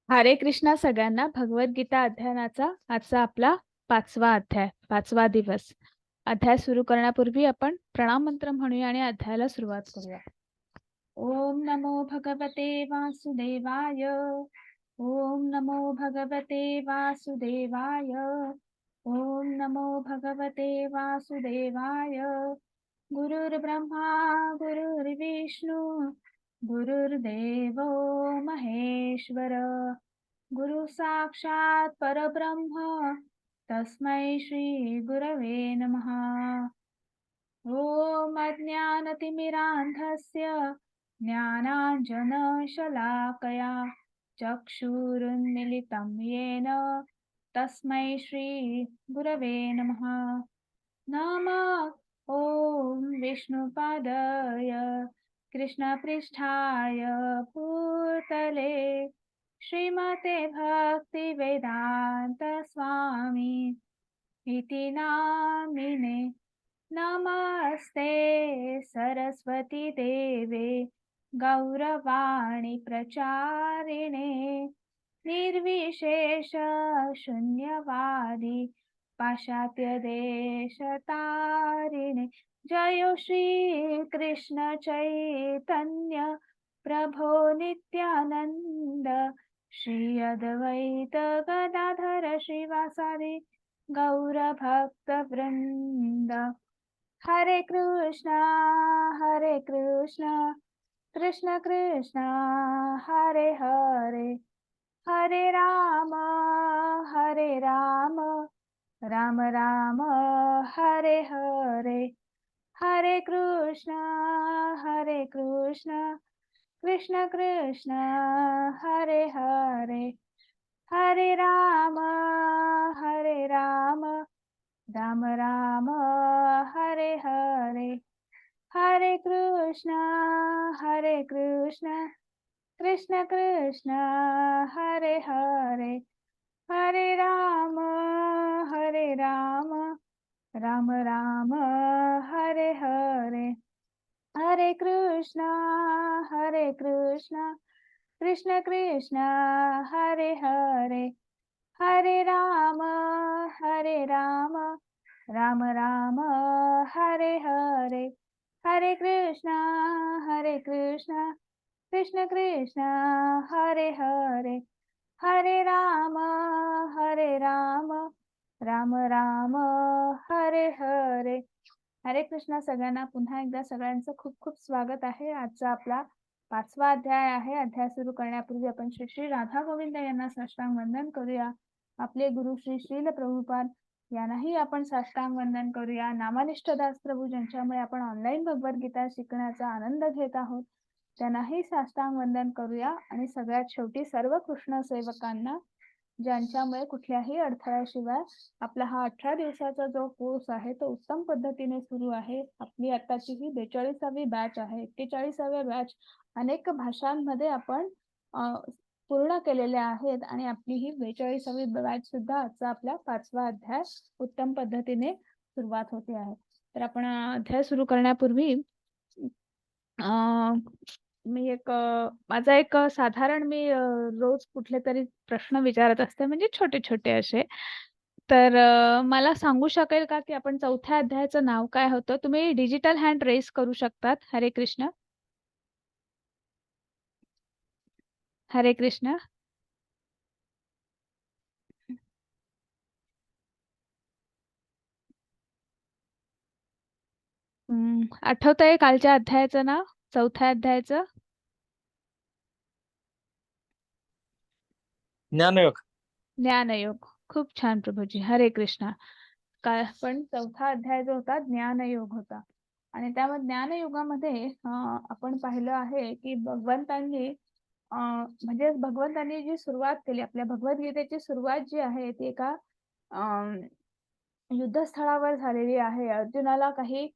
हरे कृष्णा सगळ्यांना. भगवद्गीता अध्ययनाचा आजचा आपला 5वा अध्याय, 5वा दिवस. अध्याय सुरू करण्यापूर्वी आपण प्रणाम मंत्र म्हणूया आणि अध्यायाला सुरुवात करूया. ओम नमो भगवते वासुदेवाय. ओम नमो भगवते वासुदेवाय. ओम नमो भगवते वासुदेवाय. गुरुर्ब्रह्मा गुरुर्विष्णू गुरुर्देवो महेश्वर. गुरु साक्षात परब्रह्म तस्मै श्री गुरवे नमः. ओम अज्ञानतिमिरान्धस्य ज्ञानाञ्जनशलाकया चक्षुरुन्मिलितं येन तस्मै श्री गुरवे नमः. नमः ओम विष्णुपादाय कृष्णपृष्ठाय भूतले श्रीमते भक्तिवेदांत स्वामी इति नामिने. नमस्ते सरस्वती देवे गौरवाणी प्रचारिणे निर्विशेष शून्यवादी पाश्चात्य देशतारिणे. जय श्री कृष्ण चैतन्य प्रभो नित्यानंद श्री अद्वैत गदाधर श्रीवासादि गौर भक्त वृंद. हरे कृष्णा कृष्ण कृष्ण हरे हरे, हरे राम राम राम हरे हरे. हरे कृष्णा कृष्ण कृष्ण हरे हरे, हरे राम राम राम हरे हरे. हरे कृष्णा कृष्ण कृष्ण हरे हरे, हरे राम राम राम हरे हरे. हरे कृष्णा कृष्ण कृष्ण हरे हरे, हरे राम राम राम हरे हरे. हरे कृष्णा कृष्ण कृष्ण हरे हरे, हरे राम राम राम हरे हरे. हरे कृष्णा सगळ्यांना. पुन्हा एकदा सगळ्यांचं खूप खूप स्वागत आहे. आजचा आपला 5वा अध्याय आहे. अध्याय सुरू करण्यापूर्वी आपण श्री श्री राधा गोविंद यांना साष्टांग वंदन करूया. आपले गुरु श्री श्रील प्रभुपाद यांनाही आपण साष्टांग वंदन करूया. नामानिष्ठ दास प्रभू ज्यांच्यामुळे आपण ऑनलाईन भगवद्गीता शिकण्याचा आनंद घेत आहोत त्यांनाही साष्टांग वंदन करूया. आणि सगळ्यात शेवटी सर्व कृष्ण सेवकांना ज्यांच्यामुळे कुठल्याही अडथळ्याशिवाय आपला हा 18 दिवसाचा जो कोर्स आहे तो उत्तम पद्धतीने सुरू आहे. आपली आताची ही 42वी बॅच आहे. 41व्या बॅच अनेक भाषांमध्ये आपण पूर्ण केलेल्या आहेत आणि आपली ही 42वी बॅच सुद्धा आजचा आपला 5वा अध्याय उत्तम पद्धतीने सुरुवात होते आहे. तर आपण अध्याय सुरू करण्यापूर्वी माझा एक साधारण मी रोज कुठले तरी प्रश्न विचारत असते, म्हणजे छोटे छोटे असे. तर मला सांगू शकेल का की आपण 4थ्या अध्यायाचं नाव काय होतं? तुम्ही डिजिटल हँड रेज करू शकतात. हरे कृष्ण. हरे कृष्ण. आठवतंय कालच्या अध्यायाचं नाव? 4थ्या अध्यायाचं ज्ञानयोग. ज्ञानयोग. खूप छान प्रभूजी. हरे कृष्णा. काल पण 4था अध्याय जो होता ज्ञानयोग होता. आणि त्यामध्ये ज्ञानयुगामध्ये आपण पाहिलं आहे की भगवंतांनी म्हणजे भगवंतांनी जी सुरुवात केली, आपल्या भगवद्गीतेची सुरुवात जी आहे ती एका युद्धस्थळावर झालेली आहे. अर्जुनाला काही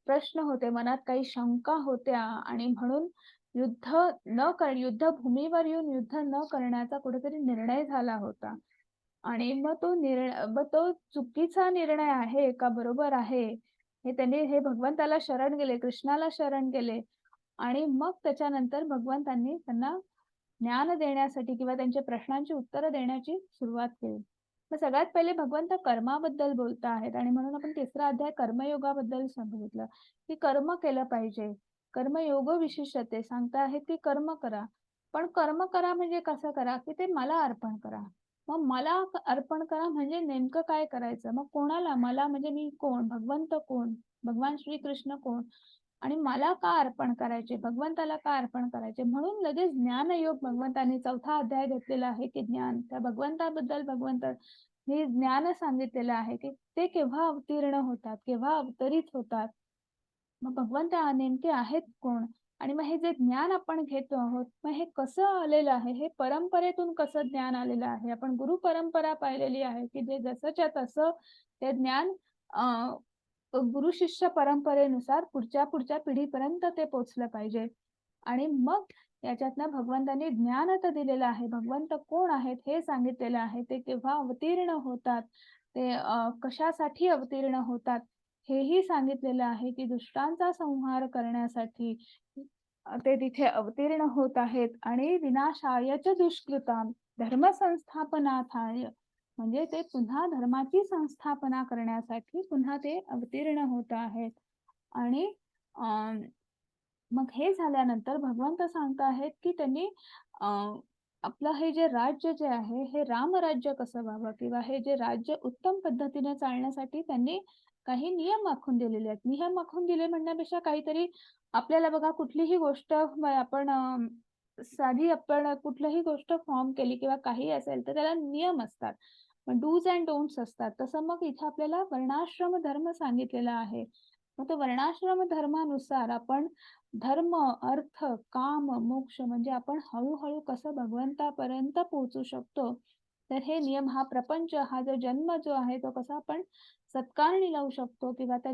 प्रश्न होते, मनात काही शंका होत्या आणि म्हणून युद्धभूमीवर येऊन युद्ध न करण्याचा कुठेतरी निर्णय झाला होता. आणि मग तो चुकीचा निर्णय आहे का बरोबर आहे हे त्यांनी भगवंताला शरण गेले, कृष्णाला शरण गेले. आणि मग त्याच्यानंतर भगवंतांनी त्यांना ज्ञान देण्यासाठी किंवा त्यांच्या प्रश्नांची उत्तरं देण्याची सुरुवात केली. मग सगळ्यात पहिले भगवंत कर्माबद्दल बोलत आहेत आणि म्हणून आपण तिसरा अध्याय कर्मयोगाबद्दल सांगितलं की कर्म केलं पाहिजे. कर्मयोग विशिष्यते सांगता आहेत की कर्म करा. पण कर्म करा म्हणजे कसं करा की ते मला अर्पण करा. मग मला अर्पण करा म्हणजे नेमकं काय करायचं? मग कोणाला? मला म्हणजे मी कोण? भगवंत कोण? भगवान श्रीकृष्ण कोण? आणि मला का अर्पण करायचे? भगवंताला का अर्पण करायचे? म्हणून लगेच ज्ञानयोग भगवंतांनी चौथा अध्याय घेतलेला आहे की ज्ञान. त्या भगवंताबद्दल भगवंतांनी ज्ञान सांगितलेलं आहे की ते केव्हा अवतीर्ण होतात, केव्हा अवतरित होतात. मग भगवंत नेमके आहेत कोण? आणि मग हे जे ज्ञान आपण घेतो आहोत, मग हे कसं आलेलं आहे? हे परंपरेतून कसं ज्ञान आलेलं आहे? आपण गुरु परंपरा पाहिलेली आहे की जे जसंच्या तसं ते ज्ञान गुरु शिष्य परंपरेनुसार पुढच्या पिढीपर्यंत ते पोहोचलं पाहिजे. आणि मग याच्यातनं भगवंतांनी ज्ञान तर दिलेलं आहे. भगवंत कोण आहेत हे सांगितलेलं आहे. ते केव्हा अवतीर्ण होतात, ते कशासाठी अवतीर्ण होतात हेही सांगितलेलं आहे की दुष्टांचा संहार करण्यासाठी ते तिथे अवतीर्ण होत आहेत आणि विनाशायच दुष्कृताम धर्मसंस्थापनार्थाय म्हणजे ते पुन्हा धर्माची संस्थापना करण्यासाठी पुन्हा ते अवतीर्ण होत आहेत. आणि मग हे झाल्यानंतर भगवंत सांगत आहेत की त्यांनी आपलं हे जे राज्य जे आहे हे रामराज्य कसं व्हावं किंवा हे जे राज्य उत्तम पद्धतीने चालण्यासाठी त्यांनी काही नियम आखून दिलेले आहेत. नियम आखून दिले म्हणण्यापेक्षा काहीतरी आपल्याला बघा कुठलीही गोष्ट आपण साधी आपण कुठलीही गोष्ट फॉर्म केली किंवा काही असेल तर त्याला नियम असतात. डूज अँड डोंट्स असतात. तसं मग इथे आपल्याला वर्णाश्रम धर्म सांगितलेला आहे. मग तो वर्णाश्रम धर्मानुसार आपण धर्म, अर्थ, काम, मोक्ष म्हणजे आपण हळूहळू कसं भगवंतापर्यंत पोहोचू शकतो. तर हे नियम हा प्रपंच हा जो जन्म जो आहे तो कसा आपण सत्कारणी लावू शकतो किंवा त्या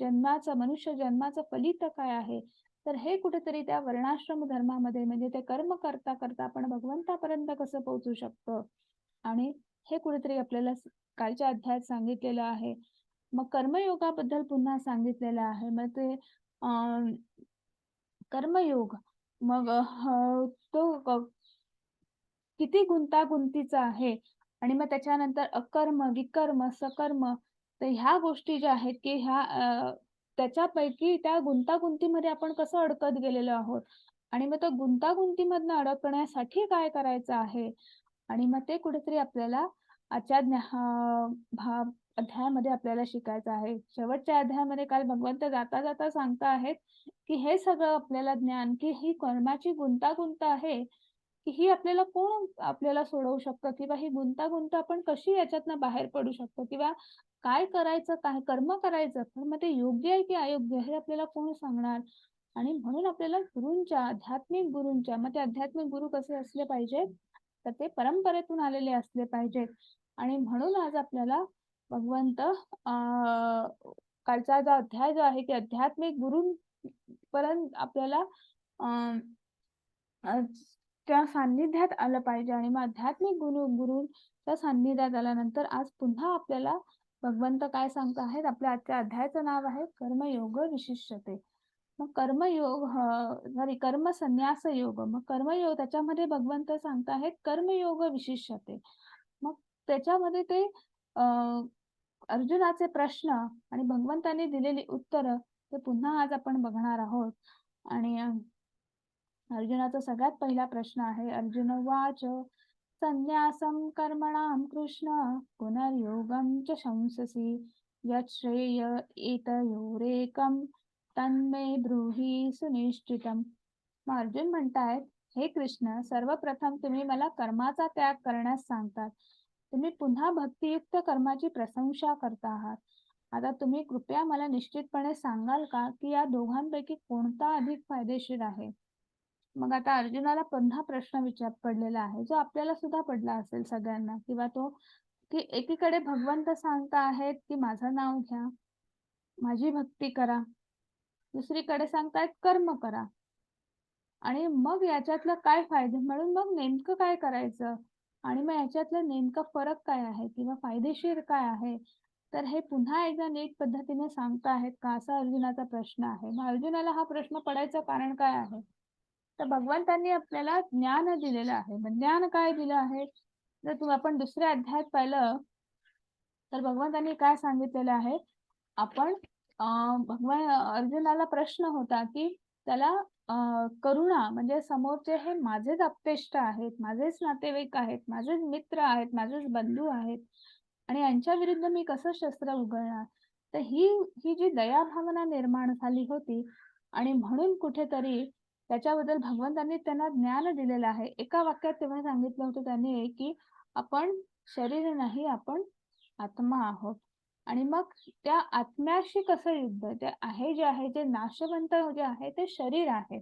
जन्माचं मनुष्य जन्माचं फलित काय आहे. तर हे कुठेतरी त्या वर्णाश्रम धर्मामध्ये म्हणजे ते कर्म करता करता आपण भगवंतापर्यंत कसं पोहोचू शकतो. आणि हे कुठेतरी आपल्याला कालच्या अध्यायात सांगितलेलं आहे. मग कर्मयोगाबद्दल पुन्हा सांगितलेलं आहे. मग ते कर्मयोग मग तो किती गुंतागुंतीचा आहे. आणि मग त्याच्यानंतर अकर्म, विकर्म, सकर्म तर ह्या गोष्टी ज्या आहेत की ह्या त्याच्यापैकी त्या गुंतागुंतीमध्ये आपण कसं अडकत गेलेलो आहोत. आणि मग त्या गुंतागुंतीमधनं अडकण्यासाठी काय करायचं आहे. आणि मग ते कुठेतरी आपल्याला आजच्या अध्यायामध्ये आपल्याला शिकायचं आहे. शेवटच्या अध्यायामध्ये काल भगवंत जाता जाता सांगता आहेत की हे सगळं आपल्याला ज्ञान की ही कर्माची गुंतागुंत आहे की ही आपल्याला कोण आपल्याला सोडवू शकतं किंवा ही गुंतागुंत आपण कशी याच्यातनं बाहेर पडू शकतो किंवा काय करायचं, काय कर्म करायचं, पण मग ते योग्य आहे की अयोग्य हे आपल्याला कोण सांगणार. आणि म्हणून आपल्याला गुरूंच्या, आध्यात्मिक गुरूंच्या, मग ते आध्यात्मिक गुरु कसे असले पाहिजेत, तर ते परंपरेतून आलेले असले पाहिजेत. आणि म्हणून आज आपल्याला भगवंत कालचा जो अध्याय जो आहे की आध्यात्मिक गुरूंपर्यंत आपल्याला अ, त्या सान्निध्यात आलं पाहिजे. आणि मग आध्यात्मिक गुरूच्या सान्निध्यात आल्यानंतर आज पुन्हा आपल्याला भगवंत काय सांगत आहेत. आपल्या आजच्या अध्यायाचं नाव आहे कर्मयोग विशिष्यते. मग कर्मयोग सॉरी कर्मसन्यास योग. मग कर्मयोग त्याच्यामध्ये भगवंत सांगत आहेत कर्मयोग विशिष्यते. मग त्याच्यामध्ये ते अर्जुनाचे प्रश्न आणि भगवंतांनी दिलेली उत्तरं ते पुन्हा आज आपण बघणार आहोत. आणि अर्जुनाचा सगळ्यात पहिला प्रश्न आहे. अर्जुन वाच संन्यासं कर्मणां कृष्ण पुनर्योगं च शंससि यच्छ्रेय एतयोरेकं तन्मे ब्रूहि सुनिश्चितम्. मग अर्जुन म्हणतायत हे कृष्ण सर्वप्रथम तुम्ही मला कर्माचा त्याग करण्यास सांगतात. तुम्ही पुन्हा भक्तियुक्त कर्माची प्रशंसा करता आहात. आता तुम्ही कृपया मला निश्चितपणे सांगाल का की या दोघांपैकी कोणता अधिक फायदेशीर आहे. मग आता अर्जुनाला पुन्हा प्रश्न पडलेला आहे जो आपल्याला सुद्धा पडला असेल सगळ्यांना किंवा तो की एकीकडे भगवंत सांगता आहेत की माझं नाव घ्या, माझी भक्ती करा, दुसरीकडे सांगतायत कर्म करा. आणि मग याच्यातलं काय फायदे म्हणून मग नेमकं काय करायचं आणि मग याच्यातलं नेमका फरक काय आहे किंवा फायदेशीर काय आहे. तर हे पुन्हा एकदा नीट पद्धतीने सांगता आहेत का असा अर्जुनाचा प्रश्न आहे. मग अर्जुनाला हा प्रश्न पडायचं कारण काय आहे. तर भगवंतांनी आपल्याला ज्ञान दिलेलं आहे. मग ज्ञान काय दिलं आहे? जर तुम्ही आपण दुसऱ्या अध्यायात पाहिलं तर भगवंतांनी काय सांगितलेलं आहे? आपण भगवान अर्जुनाला प्रश्न होता की त्याला करुणा म्हणजे समोरचे हे माझेच आप्तेष्ट आहेत, माझेच नातेवाईक आहेत, माझेच मित्र आहेत, माझेच बंधू आहेत आणि यांच्या विरुद्ध मी कसं शस्त्र उघडणार? तर ही ही जी दया भावना निर्माण झाली होती आणि म्हणून कुठेतरी त्याच्याबद्दल भगवंतांनी त्यांना ज्ञान दिलेलं आहे. एका वाक्यात तेव्हा सांगितलं होतं त्यांनी की आपण शरीर नाही, आपण आत्मा आहोत. आणि मग त्या आत्म्याशी कसं युद्ध? ते आहे जे आहे, जे नाशवंत जे आहे ते शरीर आहे.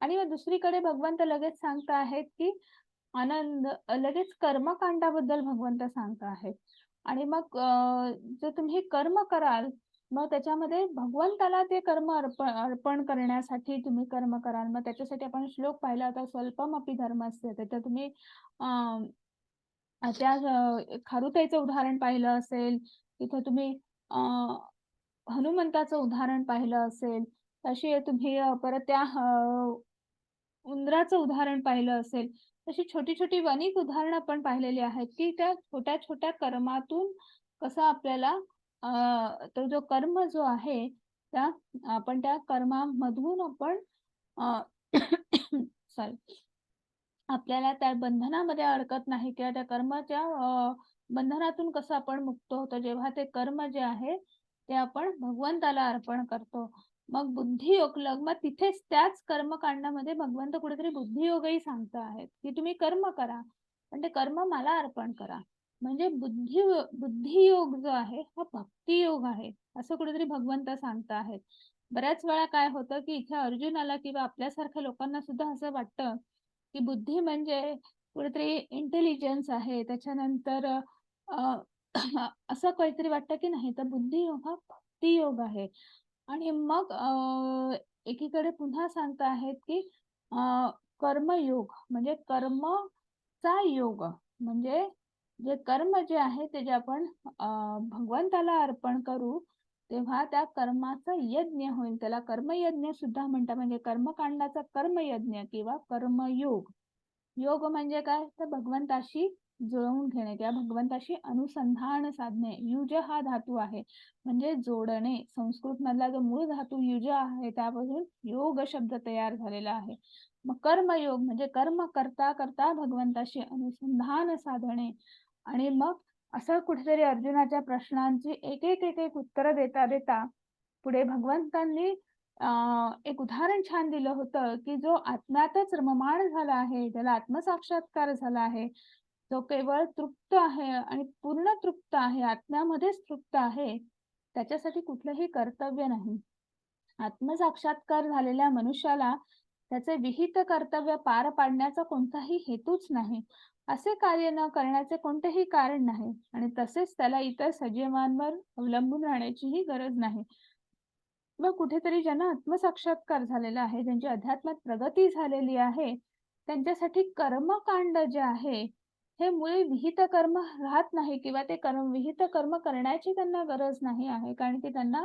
आणि मग दुसरीकडे भगवंत लगेच सांगत आहेत, की आनंद लगेच कर्मकांडाबद्दल भगवंत सांगत आहेत. आणि मग जर तुम्ही कर्म कराल, मग त्याच्यामध्ये भगवंताला ते कर्म अर्पण करण्यासाठी तुम्ही कर्म कराल. मग त्याच्यासाठी आपण श्लोक पाहिला होता, स्वल्पमपि धर्मस्य. तर तुम्ही त्या खारुताईचं उदाहरण पाहिलं असेल, तिथं तुम्ही अ, हनुमंताचं उदाहरण पाहिलं असेल, तशी तुम्ही परत त्या उंदराचं उदाहरण पाहिलं असेल. तशी छोटी-छोटी अनेक उदाहरणं आपण पाहिलेली आहेत, की त्या छोट्या-छोट्या कर्मातून कसं आपल्याला तो जो कर्म जो आहे, त्या आपण त्या कर्मामधून आपण सॉरी आपल्याला त्या बंधनामध्ये अडकत नाही किंवा त्या कर्माच्या बंधनातून कसं आपण मुक्त होतो जेव्हा ते कर्म जे आहे ते आपण भगवंताला अर्पण करतो. मग बुद्धियोग मग तिथेच त्याच कर्मकांडामध्ये भगवंत कुठेतरी बुद्धियोगही सांगत आहेत, की तुम्ही कर्म करा, पण ते कर्म मला अर्पण करा. म्हणजे बुद्धियोग जो आहे हा भक्तियोग आहे, असं कुठेतरी भगवंत सांगत आहेत. बऱ्याच वेळा काय होतं, की इथे अर्जुनाला किंवा आपल्यासारख्या लोकांना सुद्धा असं वाटतं, की बुद्धी म्हणजे कुठेतरी इंटेलिजन्स आहे. त्याच्यानंतर असं काहीतरी वाटतं की नाही तर बुद्धियोग हा भक्तियोग आहे. आणि मग एकीकडे पुन्हा सांगता आहेत की कर्मयोग म्हणजे कर्मचा योग म्हणजे जे कर्म जे आहे ते जे आपण भगवंताला अर्पण करू तेव्हा त्या कर्माचा यज्ञ होईल. त्याला कर्मयज्ञ सुद्धा म्हणतात. म्हणजे कर्मकांडाचा कर्मयज्ञ किंवा कर्मयोग. योग म्हणजे काय? तर भगवंताशी जुळवून घेणे किंवा भगवंताशी अनुसंधान साधणे. युज हा धातू आहे म्हणजे जोडणे. संस्कृत मधला जो मूळ धातू युज आहे त्यापासून योग शब्द तयार झालेला आहे. मग कर्मयोग म्हणजे कर्म करता करता भगवंताशी अनुसंधान साधणे. आणि मग असं कुठेतरी अर्जुनाच्या प्रश्नांची एक उत्तर देता देता पुढे भगवंतांनी एक उदाहरण छान दिलं होतं, की जो आत्म्यातच रममाण झाला आहे, ज्याला आत्मसाक्षात्कार झाला आहे, तो केवळ तृप्त आहे आणि पूर्ण तृप्त आहे, आत्म्यामध्येच तृप्त आहे, त्याच्यासाठी कुठलंही कर्तव्य नाही. आत्मसाक्षात्कार झालेल्या मनुष्याला त्याचे विहित कर्तव्य पार पाडण्याचा कोणताही हेतूच नाही. असे कार्य न करण्याचे कोणतेही कारण नाही आणि तसेच त्याला इतर सजीवांवर अवलंबून राहण्याचीही गरज नाही. मग कुठेतरी ज्यांना आत्मसाक्षात्कार झालेला आहे, ज्यांची अध्यात्मात प्रगती झालेली आहे, त्यांच्यासाठी कर्मकांड जे आहे, हे मुळी विहित कर्म राहत नाही किंवा ते विहित कर्म करण्याची त्यांना गरज नाही आहे. कारण की त्यांना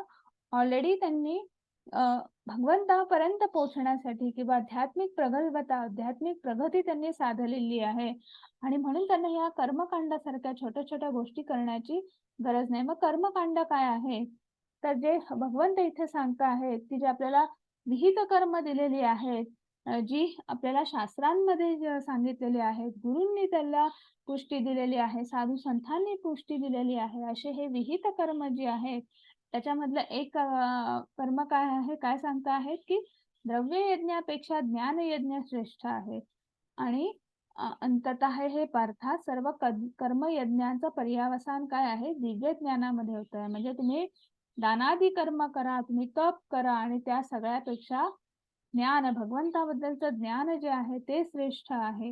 ऑलरेडी त्यांनी अ, भगवंतापर्यंत पोहोचण्यासाठी किंवा आध्यात्मिक प्रगल्भता, आध्यात्मिक प्रगती त्यांनी साधलेली आहे आणि म्हणून त्यांना या कर्मकांडासारख्या छोट्या-छोट्या गोष्टी करण्याची गरज नाही. मग कर्मकांड काय आहे? तर जे भगवंत इथे सांगत आहेत, की जे आपल्याला विहित कर्म दिलेली आहेत, जी आपल्याला शास्त्रांमध्ये सांगितलेली आहेत, गुरूंनी त्याला पुष्टी दिलेली आहे, साधू संतांनी पुष्टी दिलेली आहे. असे हे विहित कर्म जे आहेत, त्याच्यामधलं एक कर्म काय आहे, काय सांगता आहेत, की द्रव्य यज्ञापेक्षा ज्ञान यज्ञ श्रेष्ठ आहे. आणि अंततः हे पार्था सर्व कर्मयज्ञांचं पर्यावसान काय आहे? दिव्य ज्ञानामध्ये होतं. म्हणजे तुम्ही दानादी कर्म करा, तुम्ही तप करा आणि त्या सगळ्यापेक्षा ज्ञान, भगवंताबद्दलचं ज्ञान जे आहे ते श्रेष्ठ आहे.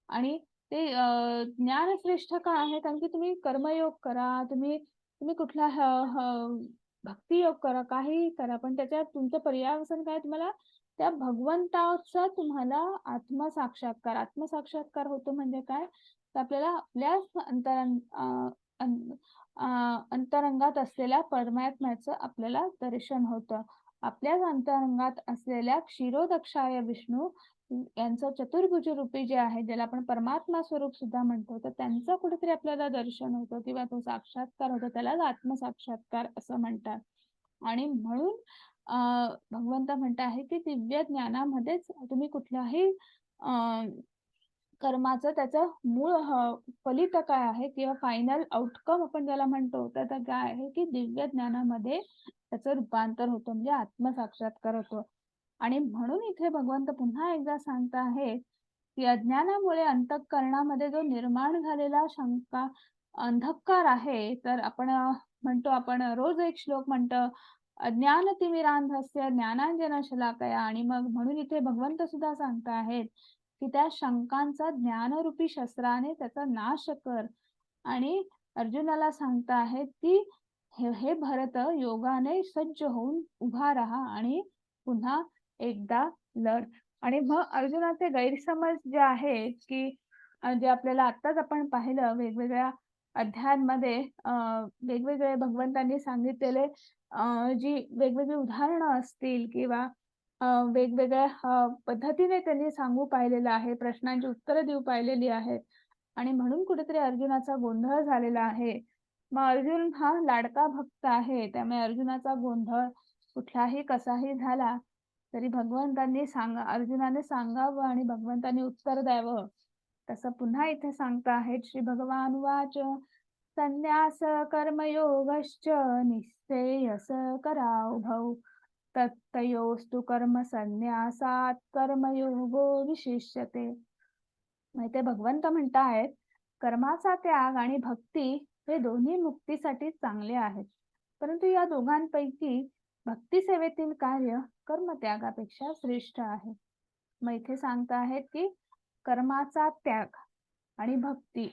आणि ते ज्ञान श्रेष्ठ का आहे? कारण की तुम्ही कर्मयोग करा, तुम्ही तुम्ही कुठला भक्तियोग करा, काहीही करा, पण त्याच्यात तुमचं पर्यावसन काय? तुम्हाला त्या भगवंताचा तुम्हाला आत्मसाक्षात्कार होतो म्हणजे काय? तर आपल्याला आपल्याच अंतरंगात असलेल्या परमात्म्याचं आपल्याला दर्शन होतं. आपल्याच अंतरंगात असलेल्या क्षीरोदक्षाय विष्णू यांचं चतुर्भुज रूपी जे आहे, ज्याला आपण परमात्मा स्वरूप सुद्धा म्हणतो, तर त्यांचं कुठेतरी आपल्याला दर्शन होतं किंवा तो साक्षात्कार होतो. त्यालाच आत्मसाक्षात्कार असं म्हणतात. आणि म्हणून भगवंत म्हणत आहे, की दिव्य ज्ञानामध्येच तुम्ही कुठल्याही कर्माचं त्याचं मूळ फलित काय आहे किंवा फायनल आउटकम आपण ज्याला म्हणतो, तर ते काय आहे, की दिव्य ज्ञानामध्ये त्याचं रूपांतर होतं म्हणजे आत्मसाक्षात्कार होतो. आणि म्हणून इथे भगवंत पुन्हा एकदा सांगत आहेत, की अज्ञानामुळे अंतःकरणामध्ये जो निर्माण झालेला शंका, अंधकार आहे, तर आपण म्हणतो आपण रोज एक श्लोक म्हणतो, अज्ञानतिमिरांधस्य ज्ञानांजन शलाकया आणि मग म्हणून इथे भगवंत सुद्धा सांगत आहेत, की त्या शंकांचा ज्ञानरूपी शस्त्राने त्याचा नाश कर. आणि अर्जुनाला सांगत आहेत, की हे हे भरत योगाने सज्ज होऊन उभा राहा आणि पुन्हा एकदा लढ. आणि मग अर्जुनाचे गैरसमज जे आहेत, की जे आपल्याला आत्ताच आपण पाहिलं वेगवेगळ्या अध्यायांमध्ये वेगवेगळे भगवंतांनी सांगितलेले जी वेगवेगळी उदाहरणं असतील किंवा वेगवेगळ्या पद्धतीने त्यांनी सांगू पाहिलेलं आहे, प्रश्नांची उत्तरं देऊ पाहिलेली आहेत आणि म्हणून कुठेतरी अर्जुनाचा गोंधळ झालेला आहे. मग अर्जुन हा लाडका भक्त आहे, त्यामुळे अर्जुनाचा गोंधळ कुठलाही कसाही झाला, तरी भगवंतांनी अर्जुनाने सांगावं आणि भगवंतांनी उत्तर द्यावं. तसं पुन्हा इथे सांगता आहेत श्री भगवान वाच संन्यास कर्मयोगश्च निःश्रेयस करावभौ तत्तयोस्तु कर्म संन्यासात कर्मयोगो विशिष्यते. ते भगवंत म्हणतायत, कर्माचा त्याग आणि भक्ती हे दोन्ही मुक्तीसाठी चांगले आहेत. परंतु या दोघांपैकी भक्ती सेवेतील कार्य कर्मत्यागापेक्षा श्रेष्ठ आहे. मग इथे सांगता आहेत, की कर्माचा त्याग आणि भक्ती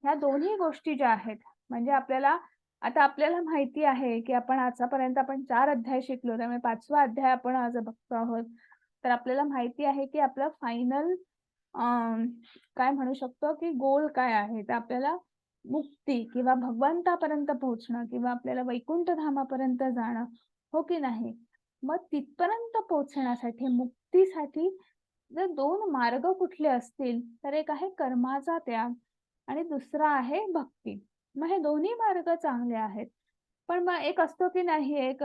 ह्या दोन्ही गोष्टी ज्या आहेत, म्हणजे आपल्याला माहिती आहे, की आपण आतापर्यंत आपण 4 अध्याय शिकलो. त्यामुळे 5वा अध्याय आपण आज बघतो आहोत. तर आपल्याला माहिती आहे, की आपलं फायनल काय म्हणू शकतो, की गोल काय आहे? तर आपल्याला मुक्ती किंवा भगवंतापर्यंत पोहोचणं किंवा आपल्याला वैकुंठ धामापर्यंत जाणं, हो की नाही? मग तिथपर्यंत पोहोचण्यासाठी, मुक्तीसाठी जर 2 मार्ग कुठले असतील, तर एक आहे कर्माचा त्याग आणि दुसरा आहे भक्ती. मग हे दोन्ही मार्ग चांगले आहेत. पण मग एक असतो की नाही, एक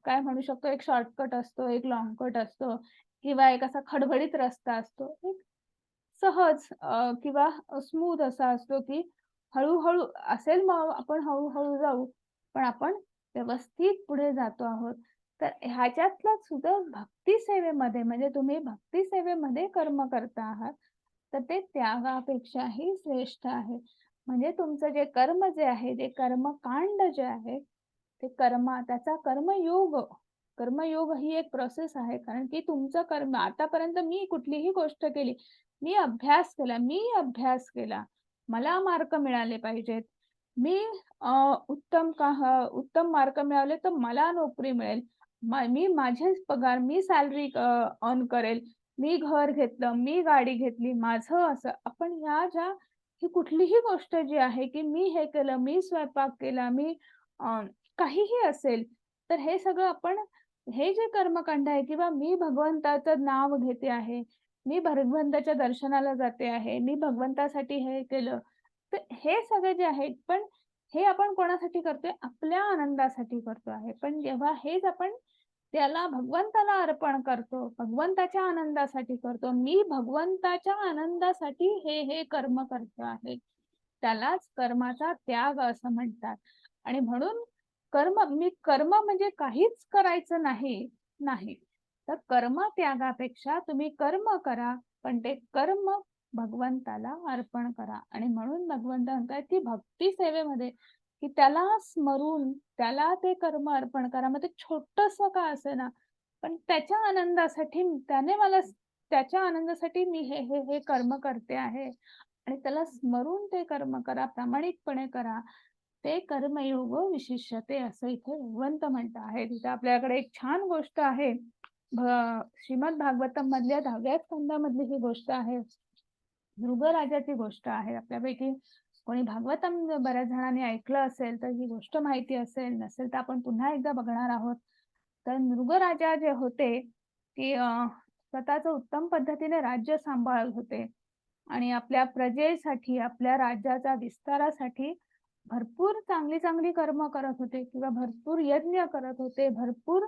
काय म्हणू शकतो, एक शॉर्टकट असतो, एक लॉंगकट असतो किंवा एक असा खडबडीत रस्ता असतो. एक सहज किंवा स्मूथ असा असतो, की हळू-हळू असेल मग आपण हळू-हळू जाऊ, पण आपण व्यवस्थित पुढे जातो आहोत. तर ह्याच्यातलं सुद्धा भक्ती सेवेमध्ये म्हणजे तुम्ही भक्ती सेवेमध्ये कर्म करता आहात, तर ते त्यागापेक्षाही श्रेष्ठ आहे. म्हणजे तुमचं जे कर्म जे आहे, जे कर्मकांड जे आहे, ते त्याचा कर्मयोग ही एक प्रोसेस आहे. कारण की तुमचं कर्म आतापर्यंत मी कुठलीही गोष्ट केली, मी अभ्यास केला. मला मार्क मिळाले पाहिजेत. मी उत्तम मार्क मिळवले तर मला नोकरी मिळेल. मी माझेच पगार, मी सॅलरी अर्न करेल. मी घर घेतलं, मी गाडी घेतली, माझं असं. आपण ही कुठलीही गोष्ट जी आहे, की मी हे केलं, मी स्वयंपाक केला, मी अ, काहीही असेल, तर हे सगळं आपण हे जे कर्मकांड आहे किंवा मी भगवंताचं नाव घेते आहे, मी भगवंताच्या दर्शनाला जाते आहे, मी भगवंतासाठी हे केलं. तर हे सगळे जे आहे, पण हे आपण कोणासाठी करतोय? आपल्या आनंदासाठी करतो आहे. पण जेव्हा हेच आपण त्याला भगवंताला अर्पण करतो, भगवंताच्या आनंदासाठी करतो. मी भगवंताच्या आनंदासाठी हे कर्म करतो आहे. त्यालाच कर्माचा त्याग असं म्हणतात. आणि म्हणून कर्म म्हणजे काहीच करायचं नाही, नाही. तर कर्म त्यागापेक्षा तुम्ही कर्म करा, पण ते कर्म भगवंताला अर्पण करा. आणि म्हणून भगवंत म्हणतात, की भक्ती सेवेमध्ये की त्याला स्मरून त्याला ते कर्म अर्पण करा. मग ते छोटंसं का असेना, पण त्याच्या आनंदासाठी मी हे कर्म करते आहे आणि त्याला स्मरून ते कर्म करा, प्रामाणिकपणे करा. ते कर्मयोग विशिष्यते असं इथे भगवंत म्हणत आहे. तिथे आपल्याकडे एक छान गोष्ट आहे. भ श्रीमद भागवतम मधल्या 10व्या स्कंदामधली ही गोष्ट आहे. मृगराजाची गोष्ट आहे. आपल्यापैकी कोणी भागवतम बऱ्याच जणांनी ऐकलं असेल, तर ही गोष्ट माहिती असेल. नसेल तर आपण पुन्हा एकदा बघणार आहोत. तर मृगराजा जे होते, की स्वतःचं उत्तम पद्धतीने राज्य सांभाळत होते आणि आपल्या प्रजेसाठी, आपल्या राज्याच्या विस्तारासाठी भरपूर चांगली-चांगली कर्म करत होते किंवा भरपूर यज्ञ करत होते, भरपूर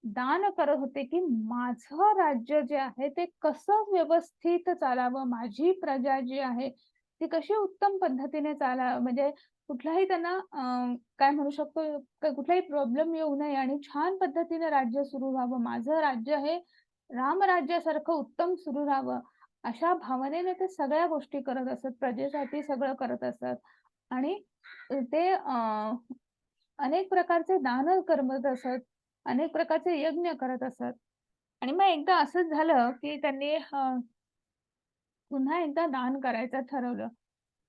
दान करत होते, की माझं राज्य जे आहे ते कसं व्यवस्थित चालावं, माझी प्रजा जी आहे ती कशी उत्तम पद्धतीने म्हणजे कुठलाही त्यांना काय म्हणू शकतो कुठलाही प्रॉब्लेम येऊ नये आणि छान पद्धतीने राज्य सुरू व्हावं. माझं राज्य हे रामराज्यासारखं उत्तम सुरू राहावं, अशा भावनेने ते सगळ्या गोष्टी करत असत. प्रजेसाठी सगळं करत असत आणि ते अनेक प्रकारचे दान करत असत, अनेक प्रकारचे यज्ञ करत असत. आणि मग एकदा असंच झालं, की त्यांनी पुन्हा एकदा दान करायचं ठरवलं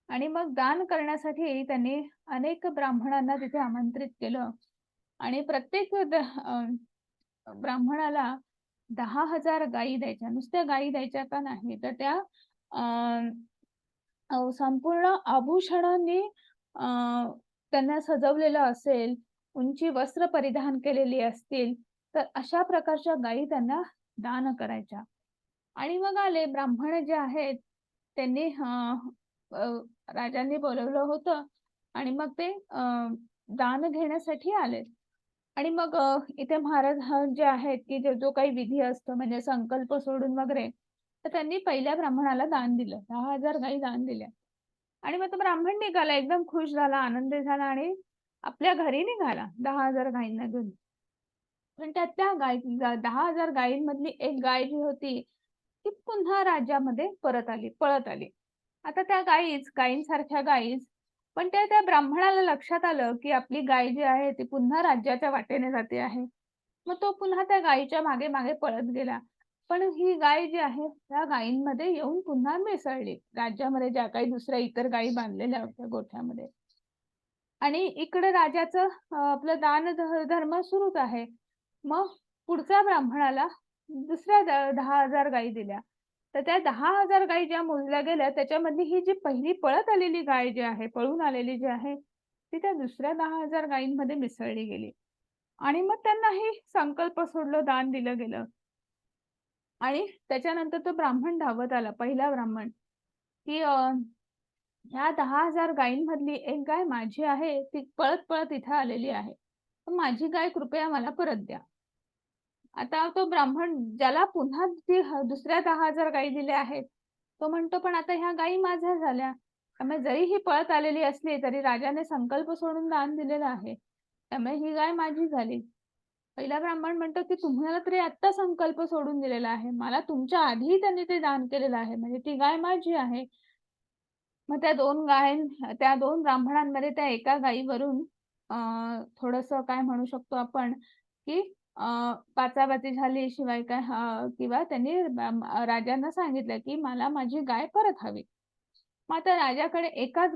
आणि मग दान करण्यासाठी त्यांनी अनेक ब्राह्मणांना तिथे आमंत्रित केलं आणि प्रत्येक ब्राह्मणाला 10,000 गायी द्यायच्या. नुसत्या गायी द्यायच्या का नाही, तर त्या अ, संपूर्ण आभूषणांनी त्यांना सजवलेलं असेल, उंची वस्त्र परिधान केलेली असतील, तर अशा प्रकारच्या गायी त्यांना दान करायच्या. आणि मग आले ब्राह्मण जे आहेत त्यांनी अ, राजांनी बोलावलं होतं आणि मग ते दान घेण्यासाठी आले. आणि मग इथे महाराज जे आहेत, की जो काही विधी असतो म्हणजे संकल्प सोडून वगैरे, तर त्यांनी पहिल्या ब्राह्मणाला दान दिलं. 10,000 गायी दान दिल्या. आणि मग तो ब्राह्मण निघाला, एकदम खुश झाला, आनंदी झाला आणि आपल्या घरी निघाला 10,000 गायींना घेऊन. पण त्यात त्या 10,000 गायींमधली एक गाय जी होती, ती पुन्हा राज्यामध्ये परत आली, पळत आली. आता त्या गायींसारख्या गायीच, पण त्या ब्राह्मणाला लक्षात आलं, की आपली गाय जी आहे ती पुन्हा राज्याच्या वाटेने जाते आहे. मग तो पुन्हा त्या गायीच्या मागे-मागे पळत गेला. पण ही गाय जी आहे, त्या गायींमध्ये येऊन पुन्हा मिसळली. राज्यामध्ये ज्या काही दुसऱ्या इतर गायी बांधलेल्या होत्या गोठ्यामध्ये. आणि इकडे राजाचं आपलं धर्म सुरूच आहे. मग पुढच्या ब्राह्मणाला दुसऱ्या 10,000 गायी दिल्या. तर त्या 10,000 गायी ज्या मोजल्या गेल्या त्याच्यामधली ही जी पहिली पळत आलेली गाय जी आहे, पळून आलेली जी आहे, ती त्या दुसऱ्या 10,000 गायींमध्ये मिसळली गेली. आणि मग त्यांनाही संकल्प सोडलं, दान दिलं गेलं. आणि त्याच्यानंतर तो ब्राह्मण धावत आला, पहिला ब्राह्मण, की ह्या 10,000 गायींमधली एक गाय माझी आहे, ती पळत-पळत इथं आलेली आहे. तर माझी गाय कृपया मला परत द्या. आता तो ब्राह्मण ज्याला पुन्हा दुसऱ्या 10,000 गायी दिल्या आहेत, तो म्हणतो, "पण आता ह्या गायी माझ्या झाल्या. त्यामुळे जरी ही पळत आलेली असली, तरी राजाने संकल्प सोडून दान दिलेलं आहे. त्यामुळे ही गाय माझी झाली." पहिला ब्राह्मण म्हणतो, की "तुम्हाला तरी आत्ता संकल्प सोडून दिलेला आहे. मला तुमच्या आधीही त्यांनी ते दान केलेलं आहे. म्हणजे ती गाय माझी आहे." मग त्या 2 ब्राह्मणांमध्ये त्या एका गायीवरून अ, थोडंसं काय म्हणू शकतो आपण, की बाचाबाची झाली शिवाय काय किंवा त्यांनी राजांना सांगितलं, की मला माझी गाय परत हवी. मग आता राजाकडे एकच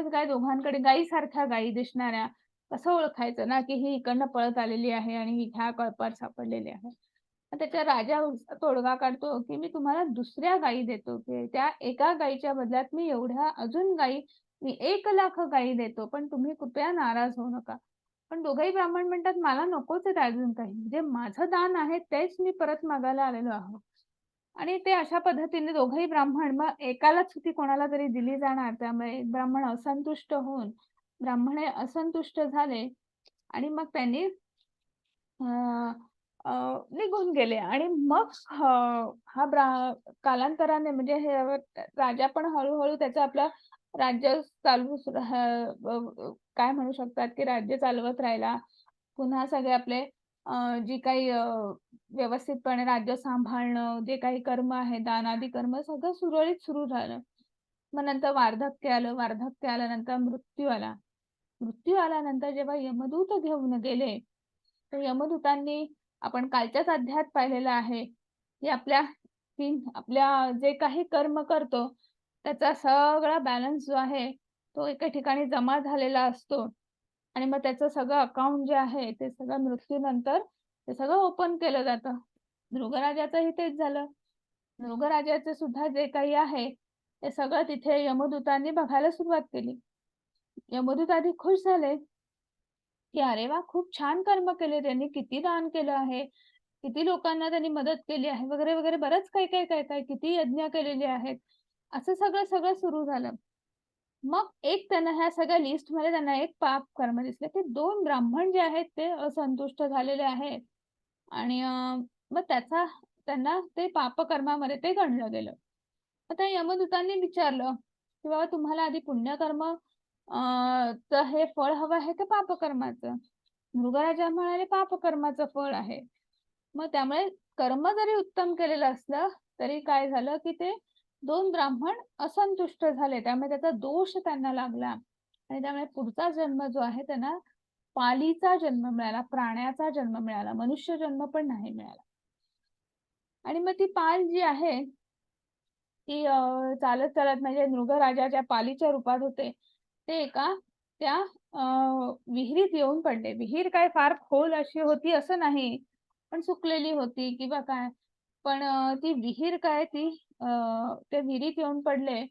गाय दोघांकडे गायीसारख्या गायी दिसणाऱ्या कसं ओळखायचं ना, की ही इकडनं पळत आलेली आहे आणि ही ह्या कळपात सापडलेली आहे. मग त्याचा राजा तोडगा काढतो, की मी तुम्हाला दुसऱ्या गायी देतो, की त्या एका गायीच्या बदल्यात मी एवढ्या अजून गायी मी 1,00,000 गायी देतो, पण तुम्ही कृपया नाराज होऊ नका. पण दोघंही ब्राह्मण म्हणतात, "मला नकोच आहेत अजून काही. जे माझं दान आहे तेच मी परत मागायला आलेलो आहोत." आणि ते अशा पद्धतीने दोघंही ब्राह्मण मग एकालाच ती कोणाला तरी दिली जाणार. त्यामुळे ब्राह्मण असंतुष्ट होऊन ब्राह्मणे असंतुष्ट झाले आणि मग त्यांनी अ, अ, निघून गेले आणि मग हा कालांतराने म्हणजे हे राजा पण हळू त्याचं आपलं राज्य काय म्हणू शकतात, की राज्य चालवत राहिला. पुन्हा सगळे आपले जी काही व्यवस्थितपणे राज्य सांभाळणं, जे काही कर्म आहे, दानादी कर्म सगळं सुरळीत सुरू झालं. मग नंतर वार्धक्य आलं. वार्धक्य आल्यानंतर मृत्यू आला. मृत्यू आल्यानंतर जेव्हा यमदूत घेऊन गेले, तर यमदूतांनी आपण कालच्याच अध्यायात पाहिलेलं आहे, की आपल्या जे काही कर्म करतो, त्याचा सगळा बॅलन्स जो आहे, तो एका ठिकाणी जमा झालेला असतो आणि मग त्याचं सगळं अकाउंट जे आहे, ते सगळं मृत्यूनंतर ते सगळं ओपन केलं जातं. मृगराजाचंही तेच झालं. मृगराजाचं सुद्धा जे काही आहे, ते सगळं तिथे यमदूतांनी बघायला सुरुवात केली. यमदूत आधी खुश झाले, की "अरे वाह! खूप छान कर्म केले त्यांनी, किती दान केलं आहे." किती लोकांना त्यांनी मदत केली आहे वगैरे वगैरे बरंच काय काय काय काय किती यज्ञ केलेले आहेत. असं सगळं सगळं सुरू झालं. मग एक त्यांना ह्या सगळ्या लिस्टमध्ये त्यांना एक पाप कर्म दिसलं, की 2 ब्राह्मण जे आहेत ते असंतुष्ट झालेले आहेत आणि मग त्यांना ते पापकर्मामध्ये ते गणलं गेलं. आता यमदूतांनी विचारलं, की "बाबा तुम्हाला आधी पुण्यकर्म चं हे फळ हवं आहे का पापकर्माचं?" मृगराजा म्हणाले, "पापकर्माचं फळ आहे." मग त्यामुळे कर्म जरी उत्तम केलेलं असलं, तरी काय झालं, की ते 2 ब्राह्मण असंतुष्ट झाले. त्यामुळे त्याचा दोष त्यांना लागला आणि त्यामुळे पुढचा जन्म जो आहे त्यांना पालीचा जन्म मिळाला, प्राण्याचा जन्म मिळाला, मनुष्य जन्म पण नाही मिळाला. आणि मग ती पाल जी आहे, ती चालत-चालत म्हणजे मृगराजाच्या पालीच्या रूपात होते. ते एका त्या विहिरीत येऊन पडले. विहीर काय फार खोल अशी होती असं नाही, पण सुकलेली होती किंवा काय. पण ती विहीर काय ती त्या विहिरीत येऊन पडले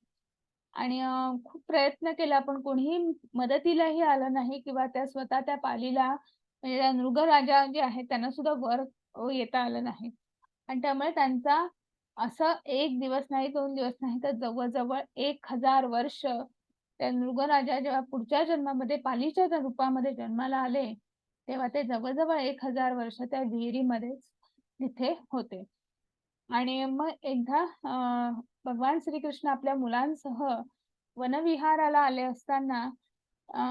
आणि खूप प्रयत्न केला, पण कोणीही मदतीलाही आलं नाही किंवा त्या स्वतः त्या पालीला म्हणजे त्या मृगराजा जे आहेत त्यांना सुद्धा वर येता आलं नाही. आणि त्यामुळे त्यांचा असं 1 दिवस नाही, 2 दिवस नाही, तर जवळ-जवळ 1000 वर्ष त्या मृगराजा जेव्हा पुढच्या जन्मामध्ये पालीच्या रूपामध्ये जन्माला आले, तेव्हा ते जवळ-जवळ 1000 वर्ष त्या विहिरीमध्येच तिथे होते. आणि मग एकदा भगवान श्रीकृष्ण आपल्या मुलांसह वनविहाराला आले असताना अ,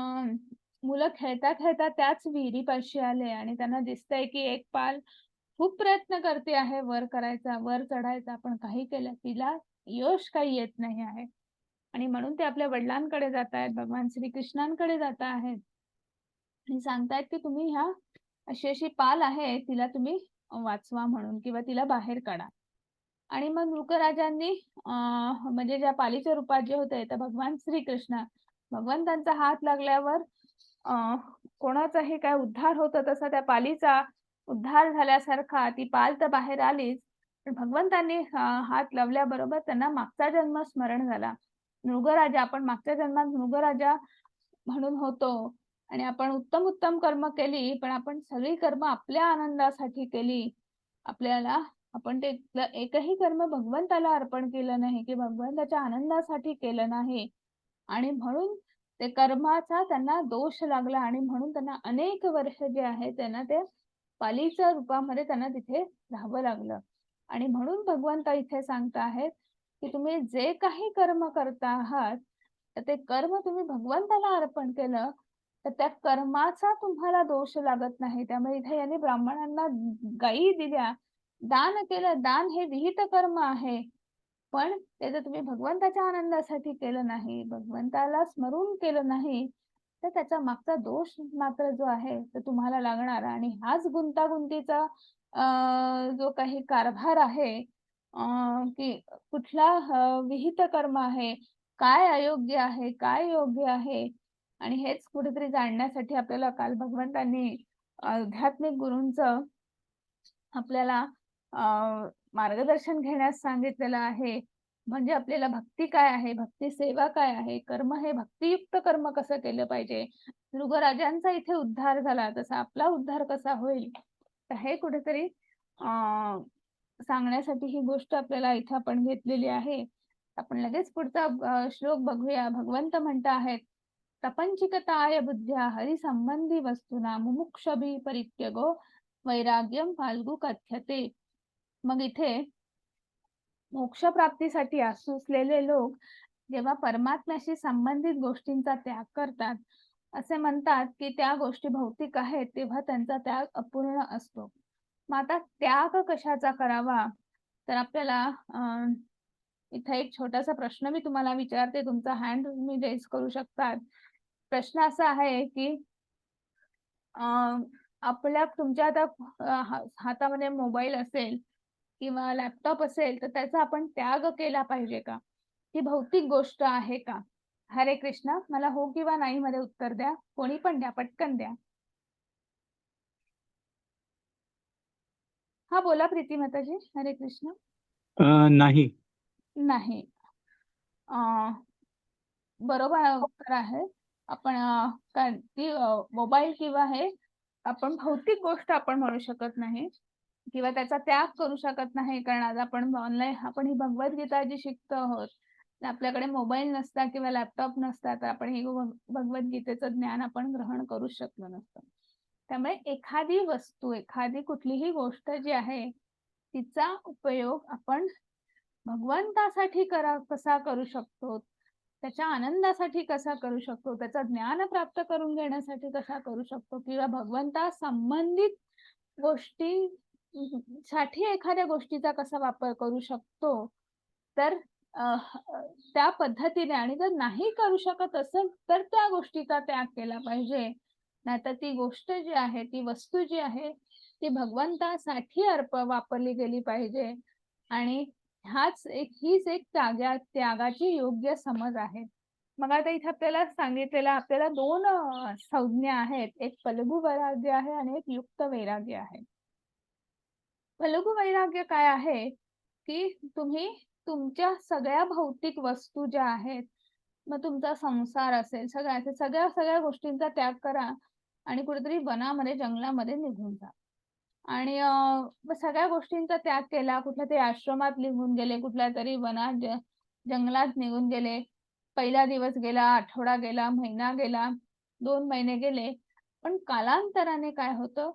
मुलं खेळता-खेळता त्याच विहिरीपाशी आले आणि त्यांना दिसतंय की एक पाल खूप प्रयत्न करते आहे वर करायचा, वर चढायचा, पण काही केलं तिला यश काही येत नाही आहे. आणि म्हणून ते आपल्या वडिलांकडे जातायत, भगवान श्रीकृष्णांकडे जात आहेत आणि सांगतायत की तुम्ही अशी-अशी पाल आहे, तिला तुम्ही वाचवा म्हणून किंवा तिला बाहेर काढा. आणि मग नृकराजांनी म्हणजे ज्या पालीच्या रूपात जे होते, तर भगवान श्रीकृष्ण, भगवंतांचा हात लागल्यावर अ, कोणाचाही काय उद्धार होतो तसा त्या पालीचा उद्धार झाल्यासारखा ती पाल तर बाहेर आलीच, पण भगवंतांनी हात लावल्याबरोबर त्यांना मागचा जन्म स्मरण झाला. मृगराजा आपण मागच्या जन्मात मृगराजा म्हणून होतो आणि आपण उत्तम-उत्तम कर्म केली, पण आपण सगळी कर्म आपल्या आनंदासाठी केली. आपल्याला आपण ते एकही कर्म भगवंताला अर्पण केलं नाही, की भगवंताच्या आनंदासाठी केलं नाही आणि म्हणून ते कर्माचा त्यांना दोष लागला आणि म्हणून त्यांना अनेक वर्ष जे आहे त्यांना ते पालीच्या रूपामध्ये त्यांना तिथे राहावं लागलं. आणि म्हणून भगवंत इथे सांगत आहेत, की तुम्ही जे काही कर्म करता आहात, तर ते कर्म तुम्ही भगवंताला अर्पण केलं, तर त्या कर्माचा तुम्हाला दोष लागत नाही. त्यामुळे इथे यांनी ब्राह्मणांना गायी दिल्या, दान केलं. दान हे विहित कर्म आहे. पण ते जर तुम्ही भगवंताच्या आनंदासाठी केलं नाही, भगवंताला स्मरून केलं नाही, तर त्याचा मागचा दोष मात्र जो आहे, तो तुम्हाला लागणार आणि हाच गुंतागुंतीचा जो काही कारभार आहे की कुठला विहित कर्म आहे, काय अयोग्य आहे, काय योग्य आहे आणि हेच कुठेतरी जाणण्यासाठी आपल्याला काल भगवंतांनी आध्यात्मिक गुरूंचं आपल्याला अ, मार्गदर्शन घेण्यास सांगितलेलं आहे. म्हणजे आपल्याला भक्ती काय आहे, भक्ती सेवा काय आहे, कर्म हे भक्तियुक्त कर्म कसं केलं पाहिजे. मृगराजांचा इथे उद्धार झाला, तसा आपला उद्धार कसा होईल? तर हे कुठेतरी अ, सांगण्यासाठी ही गोष्ट आपल्याला इथे आपण घेतलेली आहे. आपण लगेच पुढचा श्लोक बघूया. भगवंत म्हणत आहेत, "प्रपंचिकताय बुद्ध्या हरिसंबंधी वस्तूना मुमुक्षुभिः परित्यगो वैराग्यम फाल्गु कथ्यते." मग इथे मोक्षप्राप्तीसाठी असुसलेले लोक जेव्हा परमात्म्याशी संबंधित गोष्टींचा त्याग करतात, असे म्हणतात, की त्या गोष्टी भौतिक आहेत, तेव्हा त्यांचा त्याग अपूर्ण असतो. मग आता त्याग कशाचा करावा? तर आपल्याला इथे एक छोटासा प्रश्न मी तुम्हाला विचारते. तुमचा हँड तुम्ही रेज करू शकतात. प्रश्न असा आहे, की अ, तुमच्या आता हातामध्ये मोबाईल असेल किंवा लॅपटॉप असेल, तर त्याचा आपण त्याग केला पाहिजे का? ही भौतिक गोष्ट आहे का? हरे कृष्ण. मला हो किंवा नाही मध्ये उत्तर द्या. कोणी पण द्या, पटकन द्या. हां, बोला प्रीती माताजी. हरे कृष्ण. नाही. नाही. अ, बरोबर उत्तर आहे. आपण ती मोबाईल किंवा हे आपण भौतिक गोष्ट आपण म्हणू शकत नाही. किंवा त्याचा त्याग करू शकत नाही. कारण आज आपण ऑनलाईन आपण ही भगवद्गीता जी शिकतो आहोत, तर आपल्याकडे मोबाईल नसता किंवा लॅपटॉप नसता, तर आपण ही भगवद्गीतेचं ज्ञान आपण ग्रहण करूच शकलो नसतो. त्यामुळे एखादी वस्तू, एखादी कुठलीही गोष्ट जी आहे, तिचा उपयोग आपण भगवंतासाठी कसा करू शकतो, त्याच्या आनंदासाठी कसा करू शकतो, त्याचं ज्ञान प्राप्त करून घेण्यासाठी कसा करू शकतो किंवा भगवंता संबंधित गोष्टी साठी एखाद्या गोष्टीचा कसा वापर करू शकतो, तर अ, अ, त्या पद्धतीने आणि जर नाही करू शकत असेल, तर त्या गोष्टीचा त्याग केला पाहिजे. नाहीतर ती गोष्ट जी आहे, ती वस्तू जी आहे, ती भगवंतासाठी वापरली गेली पाहिजे आणि हीच एक त्यागाची योग्य समज आहे. मग आता इथे आपल्याला सांगितलेलं आपल्याला 2 संज्ञा आहेत. एक फल्गु वैराग्य आहे आणि एक युक्त वैराग्य आहे. फल्गु वैराग्य काय आहे, की तुम्ही तुमच्या सगळ्या भौतिक वस्तू ज्या आहेत, मग तुमचा संसार असेल, सगळ्या सगळ्या गोष्टींचा त्याग करा आणि कुठेतरी वनामध्ये, जंगलामध्ये निघून जा. आणि मग सगळ्या गोष्टींचा त्याग केला. कुठल्यातरी आश्रमात निघून गेले, कुठल्यातरी वनात, जंगलात निघून गेले. पहिला दिवस गेला, आठवडा गेला, महिना गेला, 2 महिने गेले. पण कालांतराने काय होतं,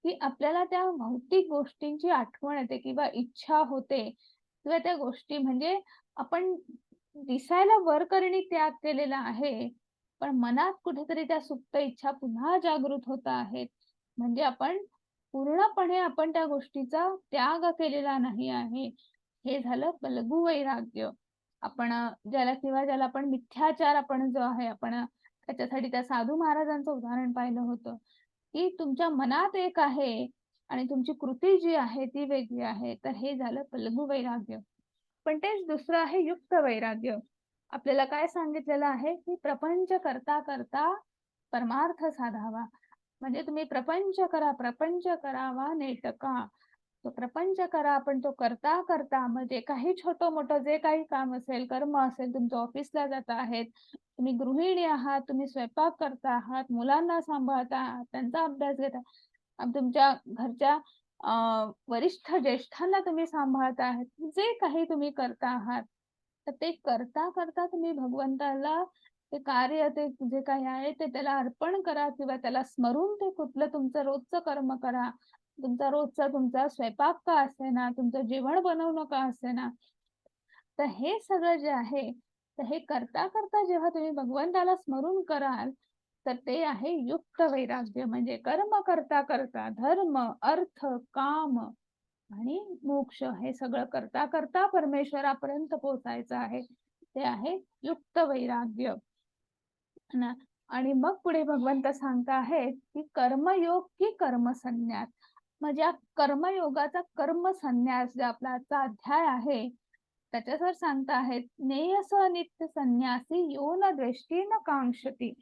की आपल्याला त्या भौतिक गोष्टींची आठवण येते किंवा इच्छा होते किंवा त्या गोष्टी म्हणजे आपण दिसायला वरकरणी त्याग केलेला आहे, पण मनात कुठेतरी त्या सुप्त इच्छा पुन्हा जागृत होत आहेत. म्हणजे पूर्णपणे आपण त्या गोष्टीचा त्याग केलेला नाही आहे. हे झालं फल्गु वैराग्य. ज्याला आपण मिथ्याचार जो आहे त्याच्यासाठी त्या साधू महाराजांचं उदाहरण पाहिलं होतं, की तुमच्या मनात एक आहे आणि तुमची कृती जी आहे ती वेगळी आहे. तर हे झालं फल्गु वैराग्य. पण तेच दुसरं आहे युक्त वैराग्य. आपल्याला काय सांगितलेलं आहे, की प्रपंच करता करता परमार्थ साधावा. म्हणजे तुम्ही प्रपंच करावा नेटका. तो प्रपंच करा, पण तो करता करता म्हणजे काही छोटं-मोठं जे काही काम असेल, कर्म असेल, तुमचं ऑफिसला जाता आहेत, तुम्ही गृहिणी आहात, तुम्ही स्वयंपाक करता आहात, मुलांना सांभाळता आहात, त्यांचा अभ्यास घेता तुमच्या घरच्या वरिष्ठ ज्येष्ठांना तुम्ही सांभाळता आहात. जे काही तुम्ही करता आहात, तर ते करता करता तुम्ही भगवंताला ते कार्य ते जे काही आहे ते त्याला अर्पण करा किंवा त्याला स्मरून ते कुठलं तुमचं रोजचं कर्म करा. तुमचा स्वयंपाक का असेना, तुमचं जेवण बनवणं का असेना. तर हे सगळं जे आहे, तर हे करता करता जेव्हा तुम्ही भगवंताला स्मरून कराल, तर ते आहे युक्त वैराग्य. म्हणजे कर्म करता करता धर्म, अर्थ, काम आणि मोक्ष हे सगळं करता करता परमेश्वरापर्यंत पोहोचायचं आहे. ते आहे युक्त वैराग्य. ना आणि मग पुढे भगवंत सांगता आहेत, की कर्मयोग की कर्मसन्यास. म्हणजे या कर्मयोगाचा कर्मसन्यास जे आपला आजचा अध्याय आहे, त्याच्यावर सांगता आहेत, "नेयस नित्य संन्यासी यो न द्वेष्टी न कांक्षती,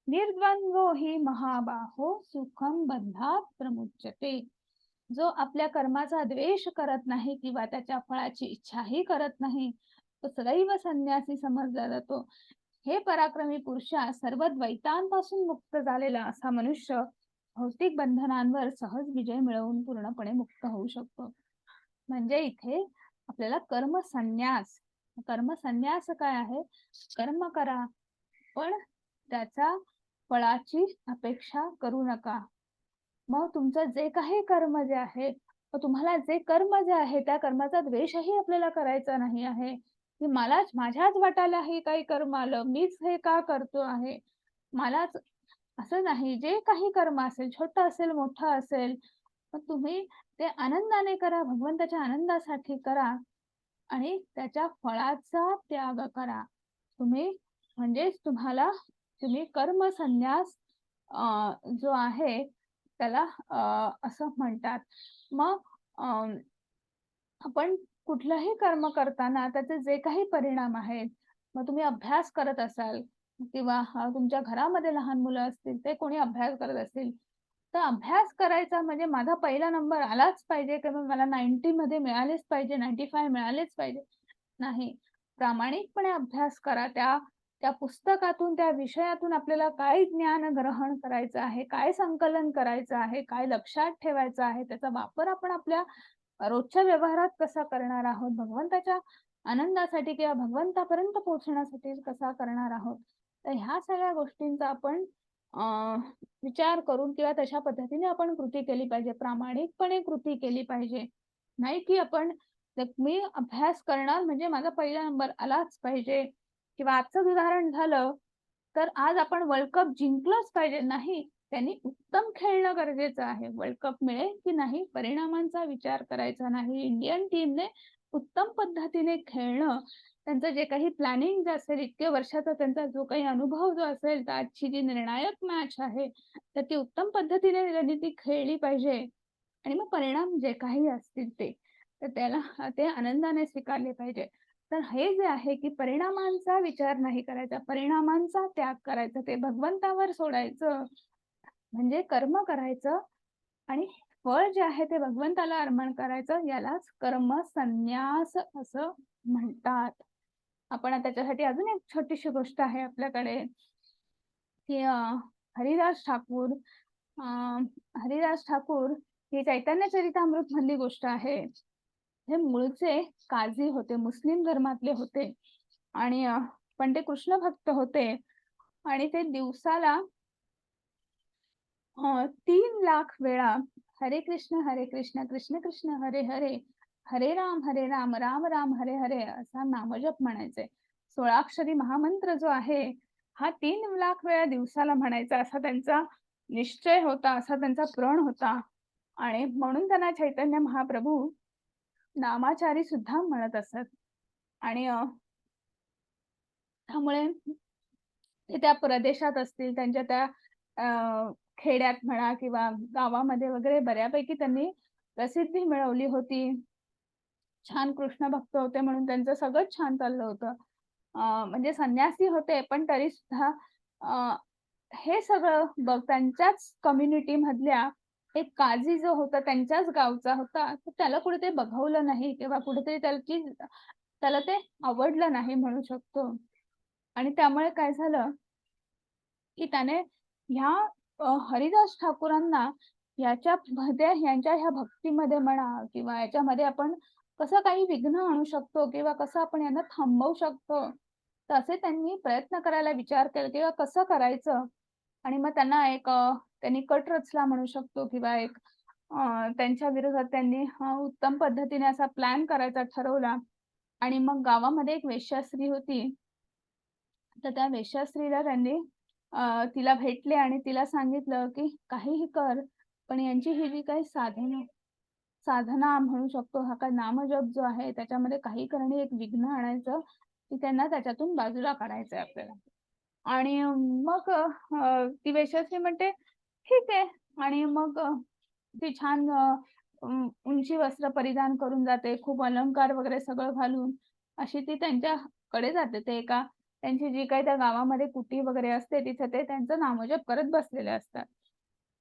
निर्द्वंद्वो हि महाबाहो सुखम बंधात प्रमुच्यते." जो आपल्या कर्माचा द्वेष करत नाही किंवा त्याच्या फळाची इच्छाही करत नाही, तो सदैव संन्यासी समजला जातो. हे पराक्रमी पुरुषा सर्व द्वैतांपासून मुक्त झालेला असा मनुष्य भौतिक बंधनांवर सहज विजय मिळवून पूर्णपणे मुक्त होऊ शकतो. म्हणजे इथे आपल्याला कर्मसन्यास काय आहे? कर्म करा, पण त्याचा फळाची अपेक्षा करू नका. मग तुमचं जे काही कर्म जे आहे, मग तुम्हाला जे कर्म जे आहे त्या कर्माचा द्वेषही आपल्याला करायचा नाही आहे, की माझ्याच वाट्याला हे काही कर्म आलं, मीच हे का करतो आहे, मलाच असं नाही. जे काही कर्म असेल, छोटं असेल, मोठं असेल, मग तुम्ही ते आनंदाने करा, भगवंताच्या आनंदासाठी करा आणि त्याच्या फळाचा त्याग करा. म्हणजेच तुम्ही कर्मसन्यास जो आहे त्याला असं म्हणतात. मग अ, आपण कुठलंही कर्म करताना त्याचे जे काही परिणाम आहेत, मग तुम्ही अभ्यास करत असाल किंवा तुमच्या घरामध्ये लहान मुलं असतील, ते कोणी अभ्यास करत असतील, तर अभ्यास करायचा म्हणजे माझा पहिला नंबर आलाच पाहिजे किंवा मला 90 मध्ये मिळालेच पाहिजे, 95 मिळालेच पाहिजे. नाही. प्रामाणिकपणे अभ्यास करा. त्या पुस्तकातून, त्या विषयातून आपल्याला काय ज्ञान ग्रहण करायचं आहे, काय संकलन करायचं आहे, काय लक्षात ठेवायचं आहे, त्याचा वापर आपण आपल्या रोजच्या व्यवहारात कसा करणार आहोत, भगवंताच्या आनंदासाठी किंवा भगवंतापर्यंत पोहोचण्यासाठी कसा करणार आहोत. तर ह्या सगळ्या गोष्टींचा आपण विचार करून किंवा तशा पद्धतीने आपण कृती केली पाहिजे. प्रामाणिकपणे कृती केली पाहिजे. नाही की आपण मी अभ्यास करणार म्हणजे माझा पहिला नंबर आलाच पाहिजे किंवा आजचं उदाहरण झालं, तर आज आपण वर्ल्ड कप जिंकलंच पाहिजे. नाही, त्यांनी उत्तम खेळणं गरजेचं आहे. वर्ल्ड कप मिळेल की नाही परिणामांचा विचार करायचा नाही. इंडियन टीमने उत्तम पद्धतीने खेळणं, त्यांचं जे काही प्लॅनिंग जे असेल, इतक्या वर्षाचा त्यांचा जो काही अनुभव जो असेल, तर आजची जी निर्णायक मॅच आहे, तर ती उत्तम पद्धतीने त्यांनी ती खेळली पाहिजे आणि मग परिणाम जे काही असतील ते, तर त्याला ते आनंदाने स्वीकारले पाहिजे. तर हे जे आहे की परिणामांचा विचार नाही करायचा, परिणामांचा त्याग करायचा, ते भगवंतावर सोडायचं, म्हणजे कर्म करायचं आणि फळ जे आहे ते भगवंताला अर्पण करायचं, यालाच कर्म संन्यास असं म्हणतात. आपण त्याच्यासाठी अजून एक छोटीशी गोष्ट आहे आपल्याकडे, की हरिदास ठाकूर अ, हरिदास ठाकूर ही चैतन्य चरितामृत मधली गोष्ट आहे. हे मूळचे काझी होते, मुस्लिम धर्मातले होते आणि पण ते कृष्ण भक्त होते आणि ते दिवसाला 3 लाख वेळा हरे कृष्ण कृष्ण कृष्ण हरे हरे, हरे राम राम राम हरे हरे असा नामजप म्हणायचे. 16 अक्षरी महामंत्र जो आहे हा 3 लाख वेळा दिवसाला म्हणायचा असा त्यांचा निश्चय होता, असा त्यांचा प्रण होता आणि म्हणून त्यांना चैतन्य महाप्रभू नामाचारी सुद्धा म्हणत असत. आणि त्यामुळे ते त्या प्रदेशात असतील, त्यांच्या त्या खेड्यात म्हणा किंवा गावामध्ये वगैरे बऱ्यापैकी त्यांनी प्रसिद्धी मिळवली होती. छान कृष्ण भक्त होते म्हणून त्यांचं सगळंच छान चाललं होतं. म्हणजे संन्यासी होते, पण तरी सुद्धा हे सगळं त्यांच्याच कम्युनिटी मधल्या एक काझी जो होता, त्यांच्याच गावचा होता, तर त्याला कुठे ते बघवलं नाही किंवा कुठेतरी त्याला ते आवडलं नाही म्हणू शकतो. आणि त्यामुळे काय झालं, की त्याने ह्या हरिदास ठाकूरांना याच्यामध्ये यांच्या ह्या भक्तीमध्ये म्हणा किंवा याच्यामध्ये आपण कसं काही विघ्न आणू शकतो किंवा कसं आपण यांना थांबवू शकतो, तसे त्यांनी प्रयत्न करायला विचार केला किंवा कसं करायचं. आणि मग त्यांना त्यांनी कट रचला म्हणू शकतो किंवा त्यांच्या विरोधात त्यांनी उत्तम पद्धतीने असा प्लॅन करायचा ठरवला. आणि मग गावामध्ये एक वेश्यास्त्री होती. तर त्या वेश्यास्त्रीला त्यांनी तिला भेटले आणि तिला सांगितलं, की काहीही कर, पण यांची ही जी काही साधना म्हणू शकतो, हा काय नामजप जो आहे त्याच्यामध्ये काही करणे एक विघ्न आणायचं, की त्यांना त्याच्यातून बाजूला काढायचंय आपल्याला. आणि मग ती वेश्यास्त्री म्हणते, "ठीक आहे." आणि मग ती छान उंची वस्त्र परिधान करून जाते, खूप अलंकार वगैरे सगळं घालून अशी ती त्यांच्याकडे जाते. ते त्यांची जी काही त्या गावामध्ये कुटी वगैरे असते, तिथे ते त्यांचं नामजप करत बसलेले असतात.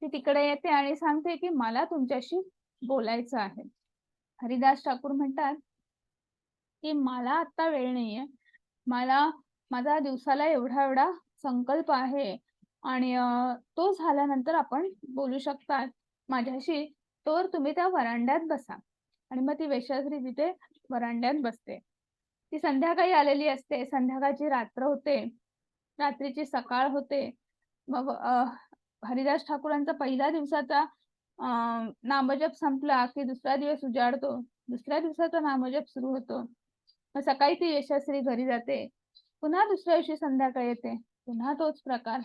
ती तिकडे येते आणि सांगते, की "मला तुमच्याशी बोलायचं आहे." हरिदास ठाकूर म्हणतात, की "मला आत्ता वेळ नाहीये. मला माझा दिवसाला एवढा-एवढा संकल्प आहे आणि तो झाल्यानंतर आपण बोलू शकतात माझ्याशी. तर तुम्ही त्या व्हरांड्यात बसा." आणि मग ती वेश्यास्त्री तिथे व्हरांड्यात बसते. ती संध्याकाळी आलेली असते. संध्याकाळची रात्र होते. रात्रीची सकाळ होते. मग हरिदास ठाकूरांचा पहिल्या दिवसाचा नामजप संपला, की दुसरा दिवस उजाडतो. दुसऱ्या दिवसाचा नामजप सुरू होतो. मग सकाळी ती यशस्वी घरी जाते. पुन्हा दुसऱ्या दिवशी संध्याकाळी येते. पुन्हा तोच प्रकार.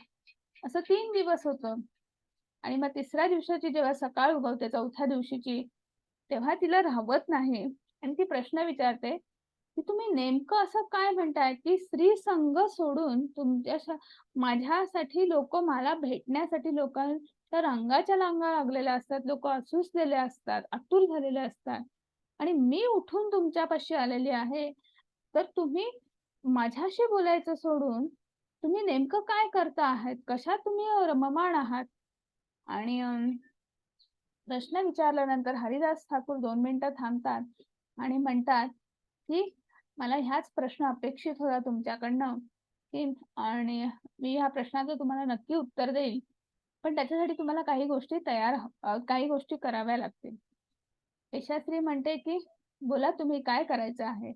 असं 3 दिवस होतं. आणि मग तिसऱ्या दिवसाची जेव्हा सकाळ उगवते, चौथ्या दिवशीची, तेव्हा तिला राहवत नाही आणि ती प्रश्न विचारते, की "तुम्ही नेमकं असं काय म्हणताय, की स्त्री संग सोडून माझ्यासाठी लोकं मला भेटण्यासाठी लोकांच्या रांगाच्या रांगा लागलेल्या असतात. लोकं आसुसलेले असतात, आतुर झालेले असतात आणि मी उठून तुमच्यापाशी आलेली आहे. तर तुम्ही माझ्याशी बोलायचं सोडून तुम्ही नेमकं काय करता आहात? कशात तुम्ही रममाण आहात?" आणि प्रश्न विचारल्यानंतर हरिदास ठाकूर 2 मिनिटं थांबतात आणि म्हणतात, की "मला ह्याच प्रश्न अपेक्षित होता तुमच्याकडनं, की आणि मी ह्या प्रश्नाचं तुम्हाला नक्की उत्तर देईल. पण त्याच्यासाठी तुम्हाला काही गोष्टी कराव्या लागतील. वेश्यास्त्री म्हणते, की "बोला तुम्ही काय करायचं आहे?"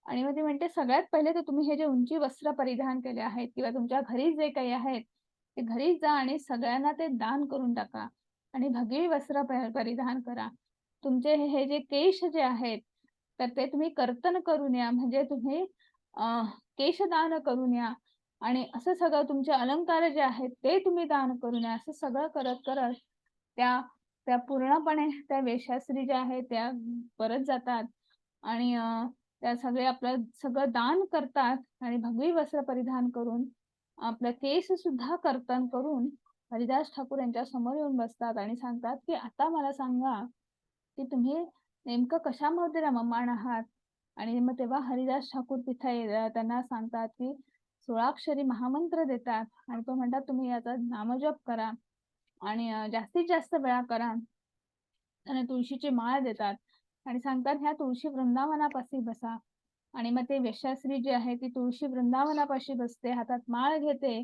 आणि मग ती म्हणते, "सगळ्यात पहिले तर तुम्ही हे जे उंची वस्त्र परिधान केले आहेत किंवा तुमच्या घरी जे काही आहेत, ते घरी जा आणि सगळ्यांना ते दान करून टाका आणि भगवी वस्त्र परिधान करा. तुमचे हे जे केश जे आहेत, तर ते तुम्ही कर्तन करून या. म्हणजे तुम्ही अ, केशदान करून या आणि असं सगळं तुमचे अलंकार जे आहेत, ते तुम्ही दान करून या." असं सगळं करत-करत त्या त्या पूर्णपणे त्या वेश्यास्त्री ज्या आहेत, त्या परत जातात आणि त्या आपलं सगळं दान करतात आणि भगवी वस्त्र परिधान करून, आपलं केस सुद्धा कर्तन करून हरिदास ठाकूर यांच्या समोर येऊन बसतात आणि सांगतात, की "आता मला सांगा, की तुम्ही नेमकं कशामध्ये रममाण आहात?" आणि मग तेव्हा हरिदास ठाकूर तिथे त्यांना सांगतात, की 16 महामंत्र देतात आणि तो म्हणतात, "तुम्ही याचा नामजप करा आणि जास्तीत जास्त वेळा करा." आणि तुळशीची माळ देतात आणि सांगतात, "ह्या तुळशी वृंदावनापाशी बसा." आणि मग ते वेश्यास्त्री जी आहे ती तुळशी वृंदावनापाशी बसते, हातात माळ घेते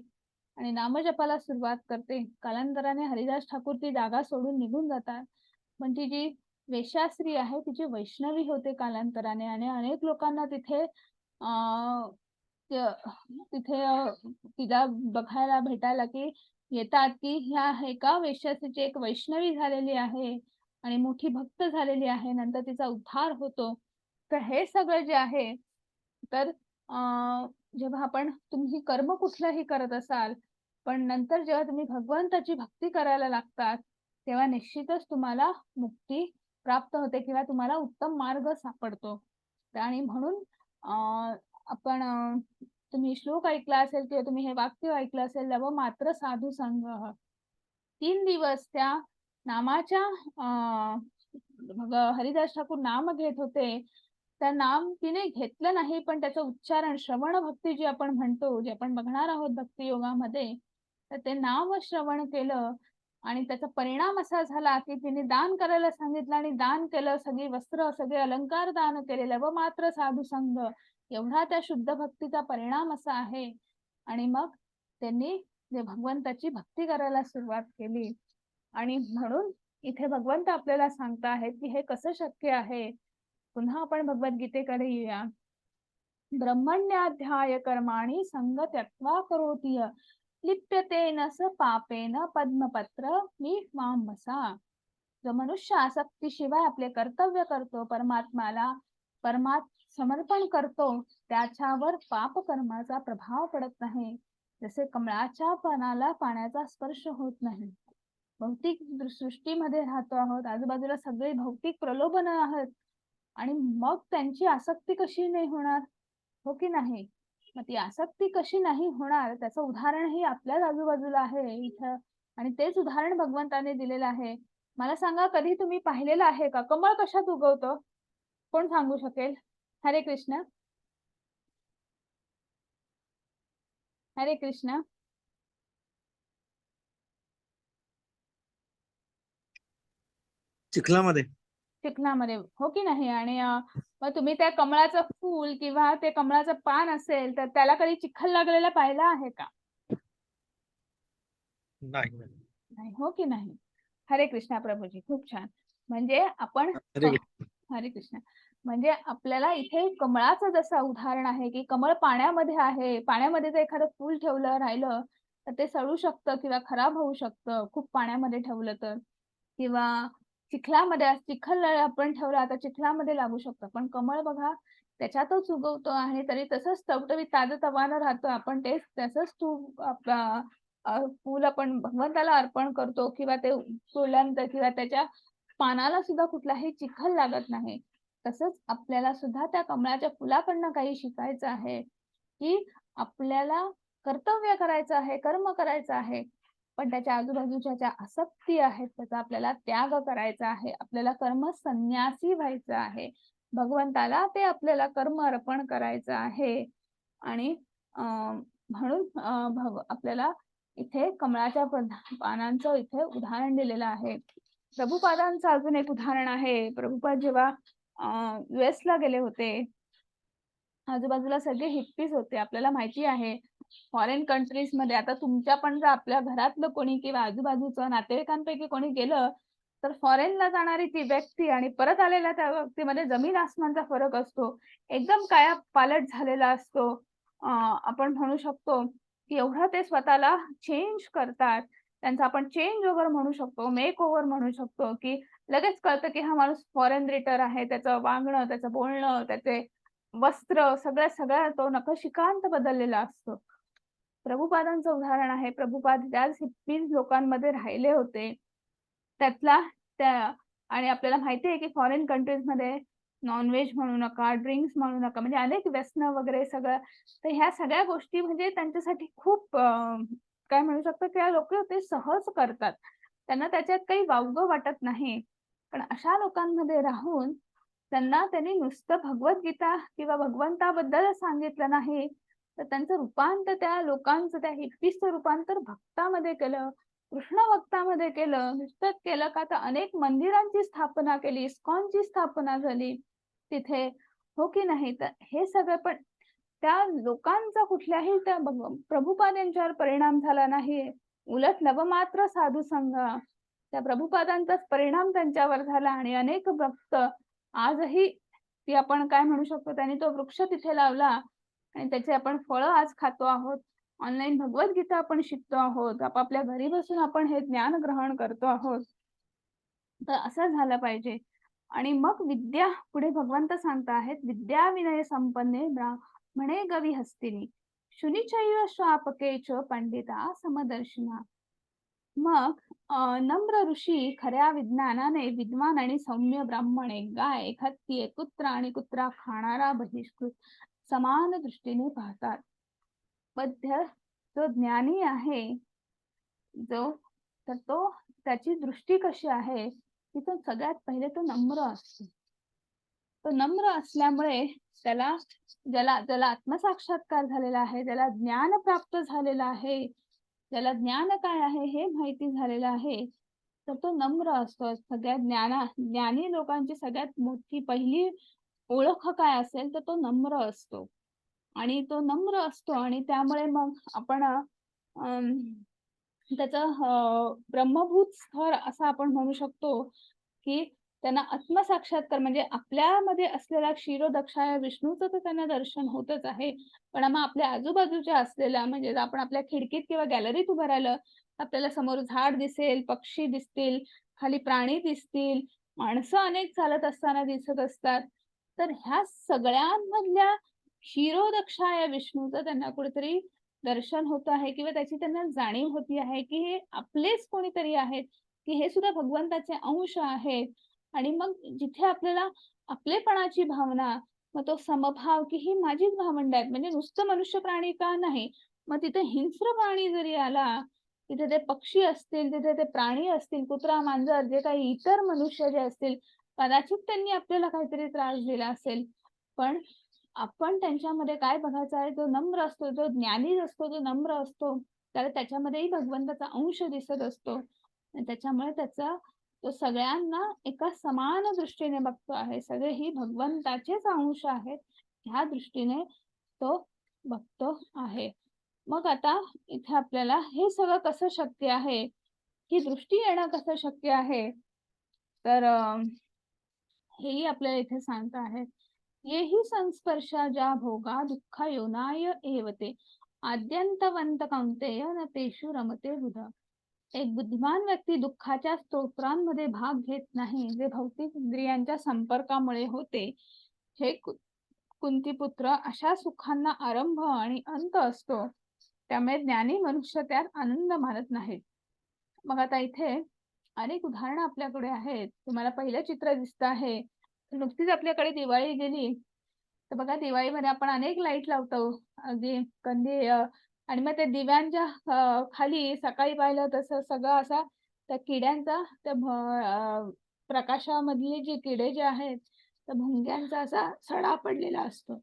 आणि नामजपाला सुरुवात करते. कालांतराने हरिदास ठाकूर ती जागा सोडून निघून जातात. पण ती जी वेश्यास्त्री आहे तिची वैष्णवी होते कालांतराने आणि अनेक लोकांना तिथे अ, तिथे तिला बघायला भेटायला की येतात की ह्या एका वेश्यास्त्रीची एक वैष्णवी झालेली आहे आणि मोठी भक्त झालेली आहे. नंतर तिचा उद्धार होतो. तर हे सगळं जे आहे तर जेव्हा तुम्ही कर्म कुठलंही करत असाल, पण नंतर जेव्हा तुम्ही भगवंताची भक्ती करायला लागतात, तेव्हा निश्चितच तुम्हाला मुक्ती प्राप्त होते किंवा तुम्हाला उत्तम मार्ग सापडतो. आणि म्हणून अ, आपण तुम्ही श्लोक ऐकला असेल किंवा तुम्ही हे वाक्य ऐकलं असेल, "लव मात्र साधू संगः." 3 दिवस त्या नामाच्या हरिदास ठाकूर नाम घेत होते. त्या नाम तिने घेतलं नाही, पण त्याचं उच्चारण श्रवण भक्ती जी आपण म्हणतो, जे आपण बघणार आहोत भक्ती योगामध्ये, तर ते नाम श्रवण केलं आणि त्याचा परिणाम असा झाला, की तिने दान करायला सांगितलं आणि दान केलं. सगळी वस्त्र, सगळे अलंकार दान केले. व मात्र साधू संघ एवढा त्या शुद्ध भक्तीचा परिणाम असा आहे. आणि मग त्यांनी जे भगवंताची भक्ती करायला सुरुवात केली. आणि म्हणून इथे भगवंत आपल्याला सांगता आहेत, की हे कसं शक्य आहे? पुन्हा आपण भगवद्गीतेकडे येऊया. ब्रह्मण्याध्याय कर्माणि संग त्यक्त्वा करोति यः लिप्यते न स पापेन पद्मपत्र मीमांसा. जो मनुष्य आसक्तीशिवाय आपले कर्तव्य करतो, परमात समर्पण करतो, त्याच्यावर पाप कर्माचा प्रभाव पडत नाही. जसे कमळाच्या पानाला पाण्याचा स्पर्श होत नाही. भौतिक सृष्टीमध्ये राहतो आहोत, आजूबाजूला सगळे भौतिक प्रलोभन आहेत आणि मग त्यांची आसक्ती कशी नाही होणार? हो की नाही? मग ती आसक्ती कशी नाही होणार त्याचं उदाहरणही आपल्याच आजूबाजूला आहे इथं आणि तेच उदाहरण भगवंताने दिलेलं आहे. मला सांगा कधी तुम्ही पाहिलेलं आहे का? कमळ कशात उगवतं? कोण सांगू शकेल? हरे कृष्ण. हरे कृष्ण. चिखलामध्ये. चिखलामध्ये. हो की नाही? आणि मग तुम्ही त्या कमळाचं फूल किंवा ते कमळाचं पान असेल, तर त्याला कधी चिखल लागलेला पाहिला आहे का? नाही. नाही. हो की नाही? हरे कृष्णा प्रभूजी. खूप छान. म्हणजे आपण हरे कृष्ण. हरे कृष्ण. म्हणजे आपल्याला इथे कमळाचं जसं उदाहरण आहे, की कमळ पाण्यामध्ये आहे. पाण्यामध्ये जर एखादं फूल ठेवलं राहिलं, तर ते सडू शकतं किंवा खराब होऊ शकतं, खूप पाण्यामध्ये ठेवलं तर. किंवा चिखल आपण ठेवला आता चिखलामध्ये लागू शकतं. पण कमळ बघा त्याच्यातच उगवतो आणि तरी तसंच टवटवीत ताजं-तवानं राहतं. आपण तेच तसंच फूल आपण भगवंताला अर्पण करतो किंवा ते तोडल्यानंतर किंवा त्याच्या पानाला सुद्धा कुठलाही चिखल लागत नाही. तसंच आपल्याला सुद्धा त्या कमळाच्या फुलाकडनं काही शिकायचं आहे, की आपल्याला कर्तव्य करायचं आहे, कर्म करायचं आहे. पण त्याच्या आजूबाजूच्या ज्या आसक्ती आहेत, त्याचा आपल्याला त्याग करायचा आहे. आपल्याला कर्म संन्यासी व्हायचं आहे. भगवंताला ते आपल्याला कर्म अर्पण करायचं आहे. आणि म्हणून आपल्याला इथे कमळाच्या पानांचं इथे उदाहरण दिलेलं आहे. प्रभुपादांचं अजून एक उदाहरण आहे. प्रभुपाद जेव्हा यूएसला गेले होते, आजूबाजूला सगळे हिप्पीज होते. आपल्याला माहिती आहे फॉरेन कंट्रीज मध्ये आता तुमच्या पण जर आपल्या घरातलं कोणी किंवा आजूबाजूचं नातेवाईकांपैकी कोणी गेलं तर फॉरेनला जाणारी ती व्यक्ती आणि परत आलेल्या त्या व्यक्तीमध्ये जमीन आसमानचा फरक असतो. एकदम कायापालट झालेला असतो. आपण म्हणू शकतो की एवढं ते स्वतःला चेंज करतात. त्यांचा आपण चेंज ओव्हर म्हणू शकतो, मेक ओव्हर म्हणू शकतो, की लगेच कळतं की हा माणूस फॉरेन रिटर आहे. त्याचं वागणं, त्याचं बोलणं, त्याचे वस्त्र सगळ्या तो नखशिखांत बदललेला असतो. प्रभुपादांचं उदाहरण आहे. प्रभुपाद ज्या हिप्पीज लोकांमध्ये राहिले होते, त्यातला त्या आणि आपल्याला माहिती आहे की फॉरेन कंट्रीजमध्ये नॉन-व्हेज म्हणू नका, ड्रिंक्स म्हणू नका, म्हणजे अनेक व्यसनं वगैरे सगळं. तर ह्या सगळ्या गोष्टी म्हणजे त्यांच्यासाठी खूप काय म्हणू शकतो की लोकं ते सहज करतात. त्यांना त्याच्यात काही वावगं वाटत नाही. पण अशा लोकांमध्ये राहून त्यांनी नुसतं भगवद्गीता किंवा भगवंताबद्दल सांगितलं नाही, तर त्यांचं रूपांतर त्या लोकांचं त्या हिप्पीजचं रूपांतर भक्तामध्ये केलं. कृष्ण भक्तामध्ये केलं. नुसतंच केलं का तर अनेक मंदिरांची स्थापना केली, इस्कॉनची स्थापना झाली तिथे, हो की नाही? तर हे सगळं पण त्या लोकांचा कुठल्याही त्या प्रभुपाद यांच्यावर परिणाम झाला नाही. उलट लवमात्र साधू संघ त्या प्रभुपादांचाच परिणाम त्यांच्यावर झाला आणि अनेक भक्त आजही ती आपण काय म्हणू शकतो त्यांनी तो वृक्ष तिथे लावला आणि त्याचे आपण फळं आज खातो आहोत. ऑनलाईन भगवद्गीता आपण शिकतो आहोत. आपापल्या घरी बसून आपण हे ज्ञान ग्रहण करतो आहोत. तर असं झालं पाहिजे. आणि मग विद्या पुढे भगवंत सांगत आहेत, "विद्या विनय संपन्ने ब्राह्मणे गवी हस्तिनी, शुनिचैव श्वापके च पंडिता समदर्शिना." मग नम्र ऋषी खऱ्या विज्ञानाने विद्वान आणि सौम्य ब्राह्मण एक गाय, एक हत्ती, एक कुत्रा आणि कुत्रा खाणारा बहिष्कृत समान दृष्टीने पाहतात. मध्य जो ज्ञानी आहे, जो तर तो त्याची दृष्टी कशी आहे, की तो सगळ्यात पहिले तो नम्र असतो. तो नम्र असल्यामुळे त्याला ज्याला ज्याला आत्मसाक्षात्कार झालेला आहे, ज्याला ज्ञान प्राप्त झालेलं आहे, ज्याला ज्ञान काय आहे हे माहिती झालेलं आहे, तर तो नम्र असतो. सगळ्यात ज्ञानी लोकांची सगळ्यात मोठी पहिली ओळख काय असेल, तर तो नम्र असतो. आणि तो नम्र असतो आणि त्यामुळे मग आपण त्याचं ब्रह्मभूत स्थळ असं आपण म्हणू शकतो, की त्यांना आत्मसाक्षात्कार म्हणजे आपल्यामध्ये असलेला क्षीरोदक्षा या विष्णूचं तर त्यांना दर्शन होतच आहे. पण मग आपल्या आजूबाजूच्या असलेल्या म्हणजे जर आपण आपल्या खिडकीत किंवा गॅलरीत उभं राहिलं, आपल्याला समोर झाड दिसेल, पक्षी दिसतील, खाली प्राणी दिसतील, माणसं अनेक चालत असताना दिसत असतात. तर ह्या सगळ्यांमधल्या क्षीरोदक्षा या विष्णूचं त्यांना कुठेतरी दर्शन होत आहे किंवा त्याची त्यांना जाणीव होती आहे, की हे आपलेच कोणीतरी आहेत, की हे सुद्धा भगवंताचे अंश आहेत. आणि मग जिथे आपल्याला आपलेपणाची भावना, मग तो समभाव, की ही माझीच भावंड आहेत. म्हणजे नुसतं मनुष्य प्राणी का नाही? मग तिथे हिंस्र प्राणी जरी आला, तिथे ते पक्षी असतील, तिथे ते प्राणी असतील, कुत्रा, मांजर जे काही इतर मनुष्य जे असतील, कदाचित त्यांनी आपल्याला काहीतरी त्रास दिला असेल. पण आपण त्यांच्यामध्ये काय बघायचं आहे, जो नम्र असतो, जो ज्ञानी असतो, जो नम्र असतो, त्याला त्याच्यामध्येही भगवंताचा अंश दिसत असतो. आणि त्याच्यामुळे त्याचा तो सगळ्यांना एका समान दृष्टीने बघतो आहे. सगळे ही भगवंताचेच अंश आहेत. ह्या दृष्टीने तो बघतो आहे. मग आता इथे आपल्याला हे सगळं कसं शक्य आहे? ही दृष्टी येणं कसं शक्य आहे? तर हेही आपल्याला इथे सांगता आहेत. "येहि संस्पर्शा ज्या भोगा दुःखा योनाय एव ते, आद्यंतवंत कौंतेय न तेषु रमते बुधा." एक बुद्धिमान व्यक्ती दुःखाच्या स्तोत्रांमध्ये भाग घेत नाही, जे भौतिक इंद्रियांच्या संपर्कामुळे होते. हे कुंतीपुत्र, अशा सुखांना आरंभ आणि अंत असतो. त्यामुळे ज्ञानी मनुष्य त्यात आनंद मानत नाहीत. मग आता इथे अनेक उदाहरणं आपल्याकडे आहेत. तुम्हाला पहिलं चित्र दिसतं आहे. नुकतीच आपल्याकडे दिवाळी गेली. तर बघा दिवाळीमध्ये आपण अनेक लाईट लावतो. अगदी कंदील आणि मग त्या दिव्यांच्या खाली सकाळी पाहिलं तसं सगळं असा त्या किड्यांचा त्या प्रकाशामधले जे किडे जे आहेत, त्या भुंग्यांचा असा सडा पडलेला असतो.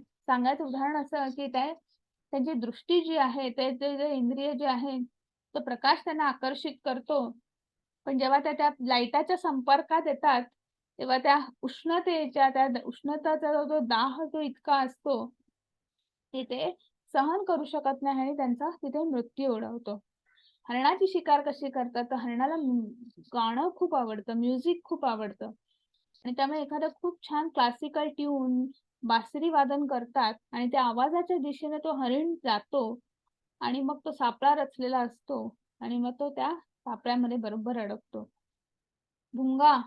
सांगायचं उदाहरण असं की त्यांची दृष्टी जी आहे, ते ते जे इंद्रिय जे आहे, तो प्रकाश त्यांना आकर्षित करतो. पण जेव्हा त्या लाईटाच्या संपर्कात येतात, तेव्हा त्या उष्णतेच्या त्या उष्णताचा जो दाह जो इतका असतो, की ते सहन करू शकत नाही आणि त्यांचा तिथे मृत्यू ओढवतो. हरणाची शिकार कशी करतात, तर हरणाला गाणं खूप आवडतं, म्युझिक खूप आवडतं आणि त्यामुळे एखादं खूप छान क्लासिकल ट्यून, बासरी वादन करतात आणि त्या आवाजाच्या दिशेने तो हरीण जातो आणि मग तो सापळा रचलेला असतो आणि मग तो त्या सापळ्यामध्ये बरोबर अडकतो. भुंगा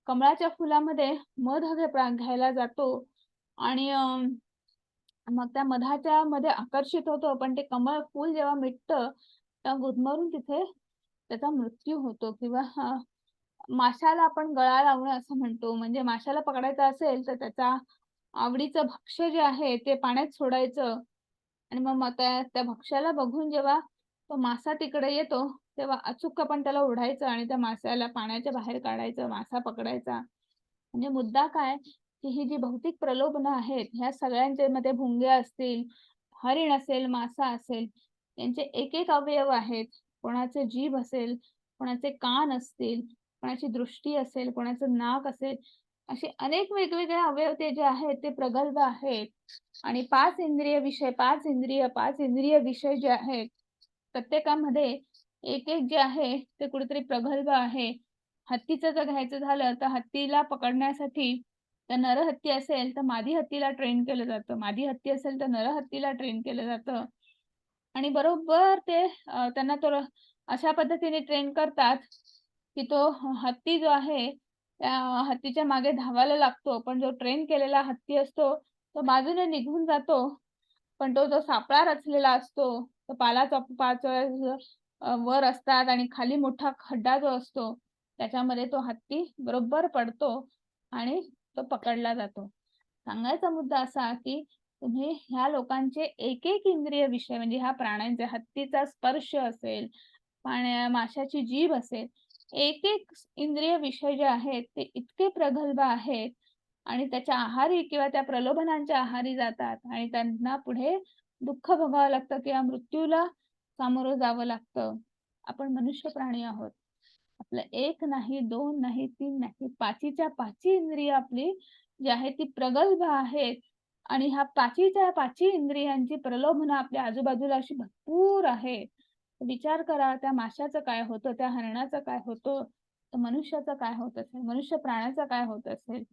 कमळाच्या फुलामध्ये मध घ्यायला जातो आणि मग त्या मधाच्या मध्ये आकर्षित होतो, पण ते कमळ फूल जेव्हा मिटतं, तेव्हा गुदमरून तिथे त्याचा मृत्यू होतो किंवा माशाला आपण गळा लावणं असं म्हणतो. म्हणजे माशाला पकडायचं असेल, तर त्याचा आवडीचं भक्ष्य जे आहे ते पाण्यात सोडायचं आणि मग त्या त्या भक्ष्याला बघून जेव्हा तो मासा तिकडे येतो, तेव्हा अचूक आपण त्याला ओढायचं आणि त्या माश्याला पाण्याच्या बाहेर काढायचं, मासा पकडायचा. म्हणजे मुद्दा काय, की ही जी भौतिक प्रलोभनं आहेत, ह्या सगळ्यांच्या मध्ये भुंगे असतील, हरीण असेल, मासा असेल, यांचे एक-एक अवयव आहेत. कोणाचे जीभ असेल, कोणाचे कान असतील, कोणाची दृष्टी असेल, कोणाचं नाक असेल, असे अनेक वेगवेगळे अवयव ते जे आहेत ते प्रगल्भ आहेत. आणि 5 इंद्रिय विषय जे आहेत, प्रत्येकामध्ये एक-एक जे आहे ते कुठेतरी प्रगल्भ आहे. हत्तीचं जर घ्यायचं झालं, तर हत्तीला पकडण्यासाठी तर नरहत्ती असेल, तर मादी हत्तीला ट्रेन केलं जातं. मादी हत्ती असेल, तर नरहत्तीला ट्रेन केलं जातं. आणि बरोबर ते त्यांना तो अशा पद्धतीने ट्रेन करतात, की तो हत्ती जो आहे, त्या हत्तीच्या मागे धावायला लागतो. पण जो ट्रेन केलेला हत्ती असतो, तो बाजूने निघून जातो. पण तो जो सापळा रचलेला असतो, तो पाच वर असतात आणि खाली मोठा खड्डा जो असतो, त्याच्यामध्ये तो हत्ती बरोबर पडतो आणि तो पकडला जातो. सांगायचा मुद्दा असा, की तुम्ही ह्या लोकांचे एक-एक इंद्रिय विषय म्हणजे ह्या प्राण्यांचे हत्तीचा स्पर्श असेल, माशाची जीभ असेल, एक-एक इंद्रिय विषय जे आहेत ते इतके प्रगल्भ आहेत आणि त्याच्या आहारी किंवा त्या प्रलोभनांच्या आहारी जातात आणि त्यांना पुढे दुःख भोगावं लागतं किंवा मृत्यूला सामोरं जावं लागतं. आपण मनुष्य प्राणी आहोत. आपलं 1 नाही, 2 नाही, 3 नाही, 5च्या 5 इंद्रिय आपली जी आहेत ती प्रगल्भ आहेत आणि ह्या 5च्या 5 इंद्रियांची प्रलोभनं आपल्या आजूबाजूला अशी भरपूर आहेत. विचार करा त्या माशाचं काय होतं, त्या हरणाचं काय होतं, तर मनुष्याचं काय होत असेल, मनुष्य प्राण्याचं काय होत असेल.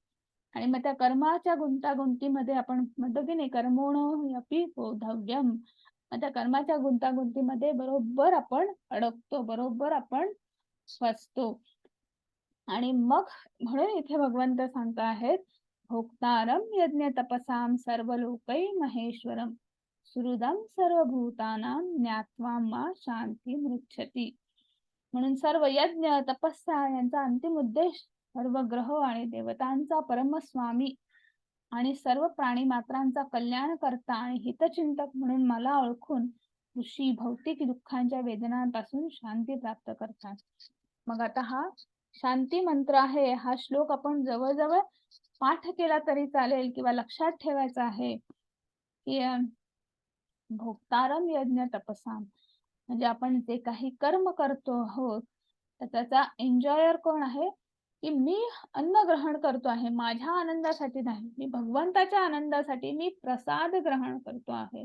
आणि मग त्या कर्माच्या गुंतागुंतीमध्ये आपण म्हणतो की नाही कर्मणो ह्यपि बोद्धव्यम. मग त्या कर्माच्या गुंतागुंतीमध्ये बरोबर आपण अडकतो, बरोबर आपण फसतो. आणि मग म्हणून इथे भगवंत सांगत आहेत, भोक्तारं यज्ञ तपसां सर्वलोकै महेश्वरम सुहृदं सर्वभूतानां ज्ञात्वा मा शांती मृच्छति. म्हणून सर्व यज्ञ, तपस्या यांचा अंतिम उद्देश सर्व ग्रह आणि देवतांचा परमस्वामी आणि सर्व प्राणी मात्रांचा कल्याण करता आणि हितचिंतक म्हणून मला ओळखून ऋषी भौतिक दुःखांच्या वेदनांपासून शांती प्राप्त करतात. मग आता हा शांती मंत्र आहे, हा श्लोक आपण जवळ पाठ केला तरी चालेल किंवा लक्षात ठेवायचा आहे, की भोक्तारम यज्ञ तपसाम म्हणजे आपण जे काही कर्म करतो आहोत, तर त्याचा एन्जॉयर कोण आहे, की मी अन्न ग्रहण करतो आहे माझ्या आनंदासाठी नाही, मी भगवंताच्या आनंदासाठी मी प्रसाद ग्रहण करतो आहे.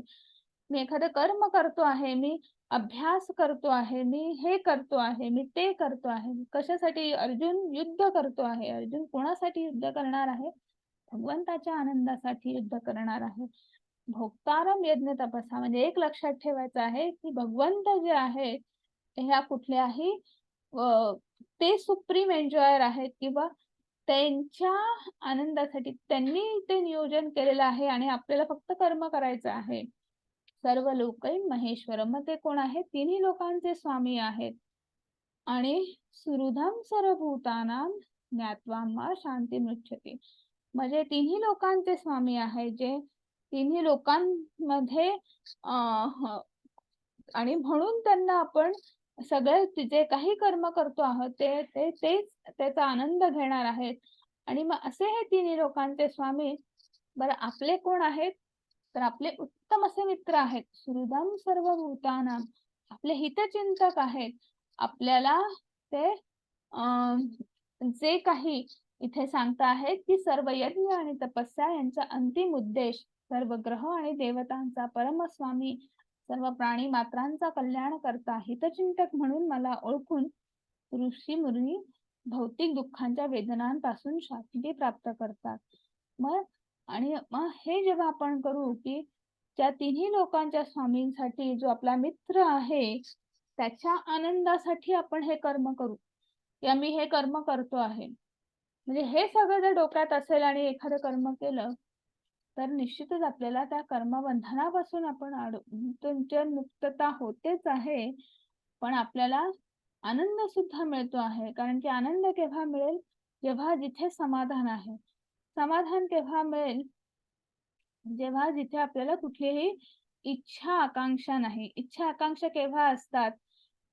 मी एखादं कर्म करतो आहे, मी अभ्यास करतो आहे, मी हे करतो आहे, मी ते करतो आहे. कशासाठी? अर्जुन युद्ध करतो आहे. अर्जुन कोणासाठी युद्ध करणार आहे? भगवंताच्या आनंदासाठी युद्ध करणार आहे. भोक्तारम यज्ञ तपसा म्हणजे एक लक्षात ठेवायचं आहे, की भगवंत जे आहेत, ह्या कुठल्याही ते सुप्रीम एन्जॉयर आहेत किंवा त्यांच्या आनंदासाठी त्यांनी ते नियोजन केलेलं आहे आणि आपल्याला फक्त कर्म करायचं आहे. सर्व लोकै महेश्वर मग ते कोण आहेत? तिन्ही लोकांचे स्वामी आहेत. आणि सुहृदं सर्वभूतानां ज्ञात्वा मा शांती मृच्छति. म्हणजे तिन्ही लोकांचे स्वामी आहेत, जे तिन्ही लोकांमध्ये आणि म्हणून त्यांना आपण सगळे जे काही कर्म करतो आहोत तेच त्याचा आनंद घेणार आहेत. आणि मग असे हे तिन्ही लोकांचे स्वामी. बरं आपले कोण आहेत? तर आपले उत्तम असे मित्र आहेत. सुहृदं सर्वभूतानां आपले हितचिंतक आहेत. आपल्याला ते जे काही इथे सांगता आहेत की सर्व यज्ञ आणि तपस्या यांचा अंतिम उद्देश सर्व ग्रह आणि देवतांचा परमस्वामी, सर्व प्राणी मात्रांचा कल्याण करता, हितचिंतक म्हणून मला ओळखून ऋषी मुनी भौतिक दुःखांच्या वेदनांपासून शांती प्राप्त करतात. मग हे जेव्हा आपण करू की त्या तिन्ही लोकांच्या स्वामींसाठी जो आपला मित्र आहे त्याच्या आनंदासाठी आपण हे कर्म करू, की आम्ही हे कर्म करतो आहे. म्हणजे हे सगळं जर डोक्यात असेल आणि एखादं कर्म केलं तर निश्चितच आपल्याला त्या कर्मबंधनापासून आपण तुमच्या मुक्तता होतेच आहे, पण आपल्याला आनंद सुद्धा मिळतो आहे. कारण की आनंद केव्हा मिळेल, जेव्हा जिथे समाधान आहे. समाधान केव्हा मिळेल, जेव्हा जिथे आपल्याला कुठलीही इच्छा आकांक्षा नाही. इच्छा आकांक्षा केव्हा असतात,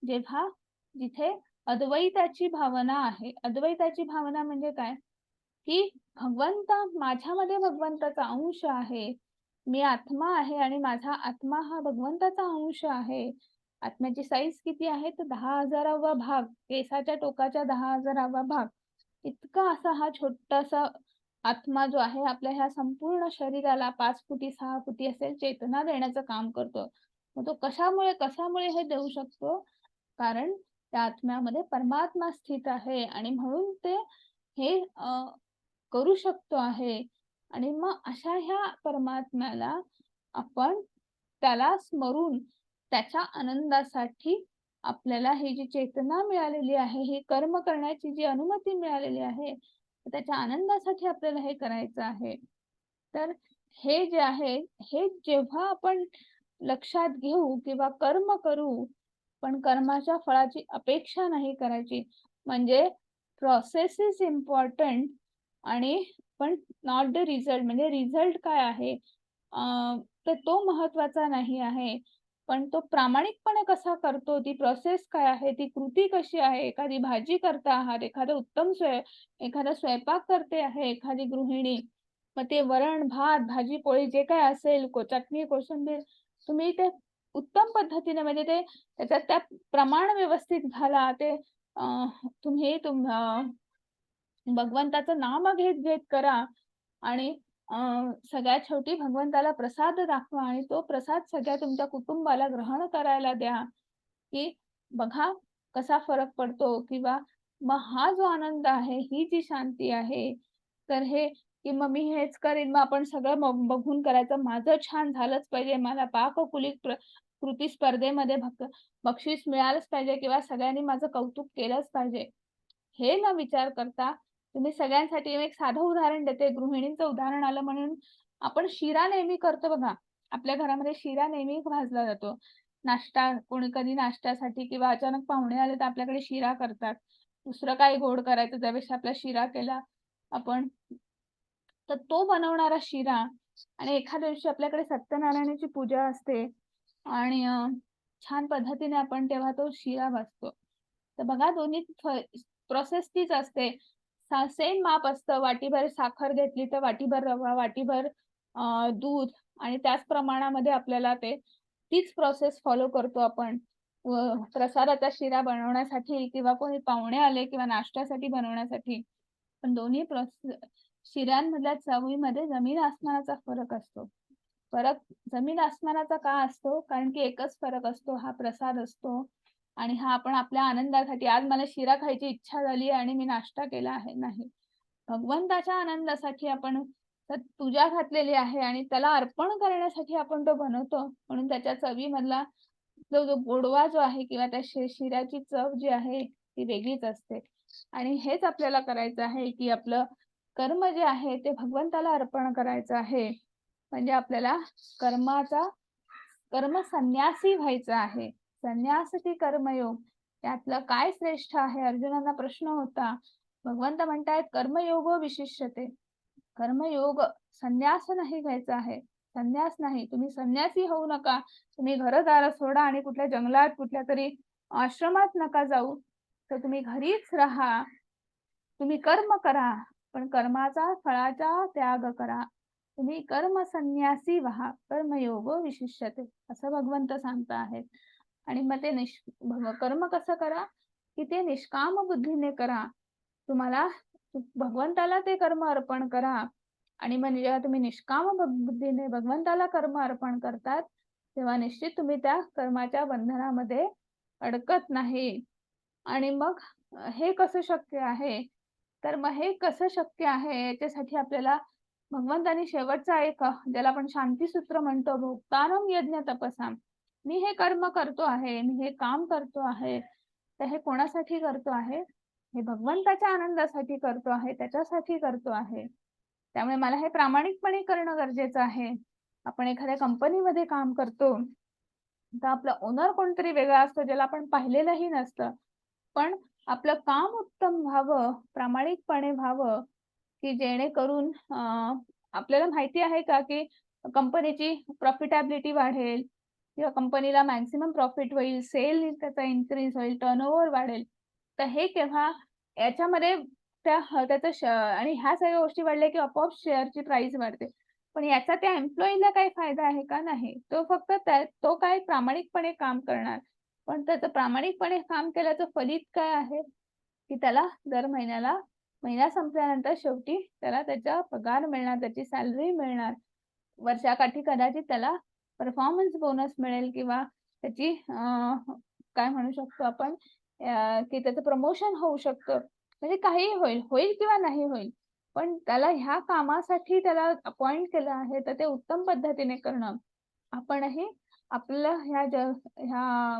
जेव्हा जिथे अद्वैताची भावना आहे. अद्वैताची भावना म्हणजे काय, की माझ्यामध्ये भगवंताचा अंश आहे. मी आत्मा आहे आणि माझा आत्मा हा भगवंताचा अंश आहे. आत्म्याची साईज किती आहे तर 10,000वा भाग, केसाच्या टोकाच्या 10,000वा भाग इतका असा हा छोटासा आत्मा जो आहे आपल्या ह्या संपूर्ण शरीराला 5 फुटी 6 फुटी असेल चेतना देण्याचं काम करतो. मग तो कशामुळे हे देऊ शकतो, कारण त्या आत्म्यामध्ये परमात्मा स्थित आहे आणि म्हणून ते हे करू शकतो आहे. आणि मग अशा ह्या परमात्म्याला आपण त्याला स्मरून त्याच्या आनंदासाठी आपल्याला ही जी चेतना मिळालेली आहे, ही कर्म करण्याची जी अनुमती मिळालेली आहे, त्याच्या आनंदासाठी आपल्याला हे करायचं आहे. तर हे जे आहे, हे जेव्हा आपण लक्षात घेऊ किंवा कर्म करू, पण कर्माच्या फळाची अपेक्षा नाही करायची. म्हणजे प्रोसेस इज इम्पॉर्टंट आणि पण नॉट द रिझल्ट. म्हणजे रिझल्ट काय आहे तर तो महत्वाचा नाही आहे. पण तो प्रामाणिकपणे कसा करतो, ती प्रोसेस काय आहे, ती कृती कशी आहे. एखादी भाजी करता आहात, एखादा स्वयंपाक करते आहे एखादी गृहिणी, मग ते वरण, भात, भाजी, पोळी जे काय असेल, चटणी, कोशिंबीर, तुम्ही ते उत्तम पद्धतीने म्हणजे ते त्याच्यात त्या प्रमाण व्यवस्थित घाला. ते तुम्ही भगवंताचं नाम घेत करा आणि सगळ्यात शेवटी भगवंताला प्रसाद दाखवा आणि तो प्रसाद सगळ्या तुमच्या कुटुंबाला ग्रहण करायला द्या, की बघा कसा फरक पडतो. किंवा मग हा जो आनंद आहे, ही जी शांती आहे, तर हे की मग मी हेच करेन, मग आपण सगळं बघून करायचं, माझं छान झालंच पाहिजे, मला कृती स्पर्धेमध्ये बक्षीस मिळालंच पाहिजे किंवा सगळ्यांनी माझं कौतुक केलंच पाहिजे. हे न विचार करता तुम्ही सगळ्यांसाठी एक साधं उदाहरण देते. गृहिणींचं उदाहरण आलं म्हणून आपण शिरा नेहमी करतो बघा. आपल्या घरामध्ये शिरा नेहमी भाजला जातो. कोणी कधी नाश्त्यासाठी किंवा अचानक पाहुणे आले तर आपल्याकडे शिरा करतात. दुसरं काही गोड करायचं त्यापेक्षा आपला शिरा केला आपण. तर तो बनवणारा शिरा आणि एखाद्या दिवशी आपल्याकडे सत्यनारायणाची पूजा असते आणि छान पद्धतीने आपण तेव्हा तो शिरा भाजतो. तर बघा दोन्ही प्रोसेस तीच असते. सेम माप असतं. वाटीभर साखर घेतली तर वाटीभर रवा, वाटीभर दूध आणि त्याच प्रमाणामध्ये आपल्याला तीच प्रोसेस फॉलो करतो आपण. प्रसादाचा शिरा बनवण्यासाठी किंवा कोणी पाहुणे आले किंवा नाश्त्यासाठी बनवण्यासाठी. पण दोन्ही शिऱ्यांमधल्या चवीमध्ये जमीन आसमानाचा फरक असतो. फरक जमीन आसमानाचा का असतो? कारण की एकच फरक असतो, हा प्रसाद असतो आणि हा आपण आपल्या आनंदासाठी, आज मला शिरा खायची इच्छा झाली आणि मी नाश्ता केला आहे, नाही. भगवंताच्या आनंदासाठी आपण पूजा घातलेली आहे आणि त्याला अर्पण करण्यासाठी आपण तो बनवतो. म्हणून त्याच्या चवीमधला जो गोडवा जो आहे किंवा त्या शिऱ्याची चव जी आहे ती वेगळीच असते. आणि हेच आपल्याला करायचं आहे, की आपलं कर्म जे आहे ते भगवंताला अर्पण करायचं आहे. म्हणजे आपल्याला कर्म संन्यासी व्हायचं आहे. संन्यास की कर्मयोग, त्यातलं काय श्रेष्ठ आहे? अर्जुनांना प्रश्न होता. भगवंत म्हणतायत कर्मयोग विशिष्यते. कर्मयोग, संन्यास नाही घ्यायचा आहे. संन्यास नाही, तुम्ही संन्यासी होऊ नका. तुम्ही घरदार सोडा आणि कुठल्या जंगलात कुठल्या तरी आश्रमात नका जाऊ. तर तुम्ही घरीच राहा. तुम्ही कर्म करा, पण कर्माचा फळाचा त्याग करा. तुम्ही कर्म संन्यासी व्हा. कर्मयोग विशिष्यते असं भगवंत सांगता आहेत. आणि मग ते कर्म कसं करा, की ते निष्काम बुद्धीने करा. तुम्हाला भगवंताला ते कर्म अर्पण करा आणि मग जेव्हा तुम्ही निष्काम बुद्धीने भगवंताला कर्म अर्पण करतात, तेव्हा निश्चित तुम्ही त्या कर्माच्या बंधनामध्ये अडकत नाही. आणि मग हे कसं शक्य आहे? तर मग हे कसं शक्य आहे याच्यासाठी आपल्याला भगवंतांनी शेवटचा एक ज्याला आपण शांतीसूत्र म्हणतो, भोक्तारं यज्ञ तपसाम. मी हे कर्म करतो आहे, मी हे काम करतो आहे, तर हे कोणासाठी करतो आहे? हे भगवंताच्या आनंदासाठी करतो आहे, त्याच्यासाठी करतो आहे. त्यामुळे मला हे प्रामाणिकपणे करणं गरजेचं आहे. आपण एखाद्या कंपनीमध्ये काम करतो, तर आपला ओनर कोणतरी वेगळा असतो, ज्याला आपण पाहिलेलंही नसतं. पण आपलं काम उत्तम व्हावं, प्रामाणिकपणे व्हावं, की जेणेकरून आपल्याला माहिती आहे का, की कंपनीची प्रॉफिटॅबिलिटी वाढेल किंवा कंपनीला मॅक्सिमम प्रॉफिट होईल, सेल त्याचा इन्क्रीज होईल, टर्नओव्हर वाढेल. तर हे केव्हा याच्यामध्ये त्याचं आणि ह्या सगळ्या गोष्टी वाढल्या, की आपोआप शेअरची प्राईस वाढते. पण याचा त्या एम्प्लॉयीला काही फायदा आहे का? नाही. तो फक्त तो काय प्रामाणिकपणे काम करणार. पण त्याचं प्रामाणिकपणे काम केल्याचं फलित काय आहे? की त्याला दर महिन्याला महिना संपल्यानंतर शेवटी त्याला त्याचा पगार मिळणार, त्याची सॅलरी मिळणार. वर्षाकाठी कदाचित त्याला परफॉर्मन्स बोनस मिळेल किंवा त्याची काय म्हणू शकतो आपण की त्याचं प्रमोशन होऊ शकतं. म्हणजे काहीही होईल. होईल किंवा नाही होईल. पण त्याला ह्या कामासाठी त्याला अपॉइंट केलं आहे, तर ते उत्तम पद्धतीने करणं. आपणही आपलं ह्या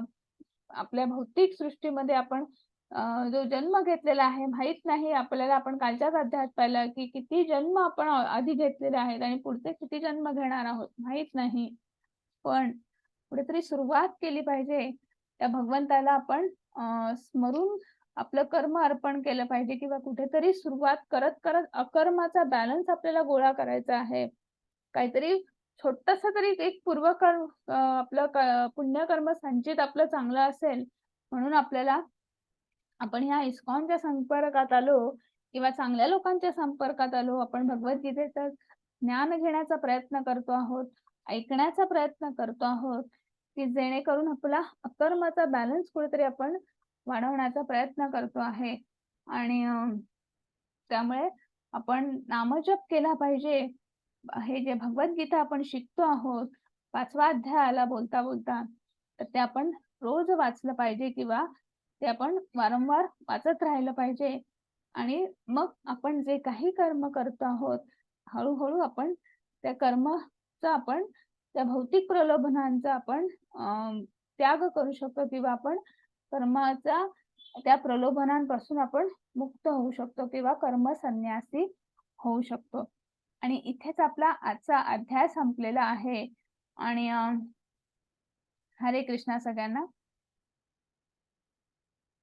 आपल्या भौतिक सृष्टीमध्ये आपण जो जन्म घेतलेला आहे माहीत नाही आपल्याला. आपण कालच्याच अध्यायात पाहिलं, की किती जन्म आपण आधी घेतलेले आहेत आणि पुढचे किती जन्म घेणार आहोत माहीत नाही. पण कुठेतरी सुरुवात केली पाहिजे. त्या भगवंताला आपण स्मरून आपलं कर्म अर्पण केलं पाहिजे किंवा कुठेतरी सुरुवात करत अकर्माचा बॅलन्स आपल्याला गोळा करायचा आहे. काहीतरी छोटंसं तरी एक पूर्वकर्म आपलं पुण्यकर्म संचित आपलं चांगलं असेल, म्हणून आपण ह्या इस्कॉनच्या संपर्कात आलो किंवा चांगल्या लोकांच्या संपर्कात आलो. आपण भगवद्गीतेचं ज्ञान घेण्याचा प्रयत्न करतो आहोत, ऐकण्याचा प्रयत्न करतो आहोत, की जेणेकरून आपला अकर्माचा बॅलन्स कुठेतरी आपण वाढवण्याचा प्रयत्न करतो आहे. आणि त्यामुळे आपण नामजप केला पाहिजे. हे जे भगवद्गीता आपण शिकतो आहोत, 5वा अध्याय आला बोलता-बोलता, तर ते आपण रोज वाचलं पाहिजे किंवा ते आपण वारंवार वाचत राहिलं पाहिजे. आणि मग आपण जे काही कर्म करतो आहोत, हळू आपण त्या कर्माचा आपण त्या भौतिक प्रलोभनांचा आपण त्याग करू शकतो किंवा आपण कर्माचा त्या प्रलोभनांपासून आपण मुक्त होऊ शकतो किंवा कर्मसन्यासी होऊ शकतो. आणि इथेच आपला आजचा अध्याय संपलेला आहे. आणि हरे कृष्णा सगळ्यांना.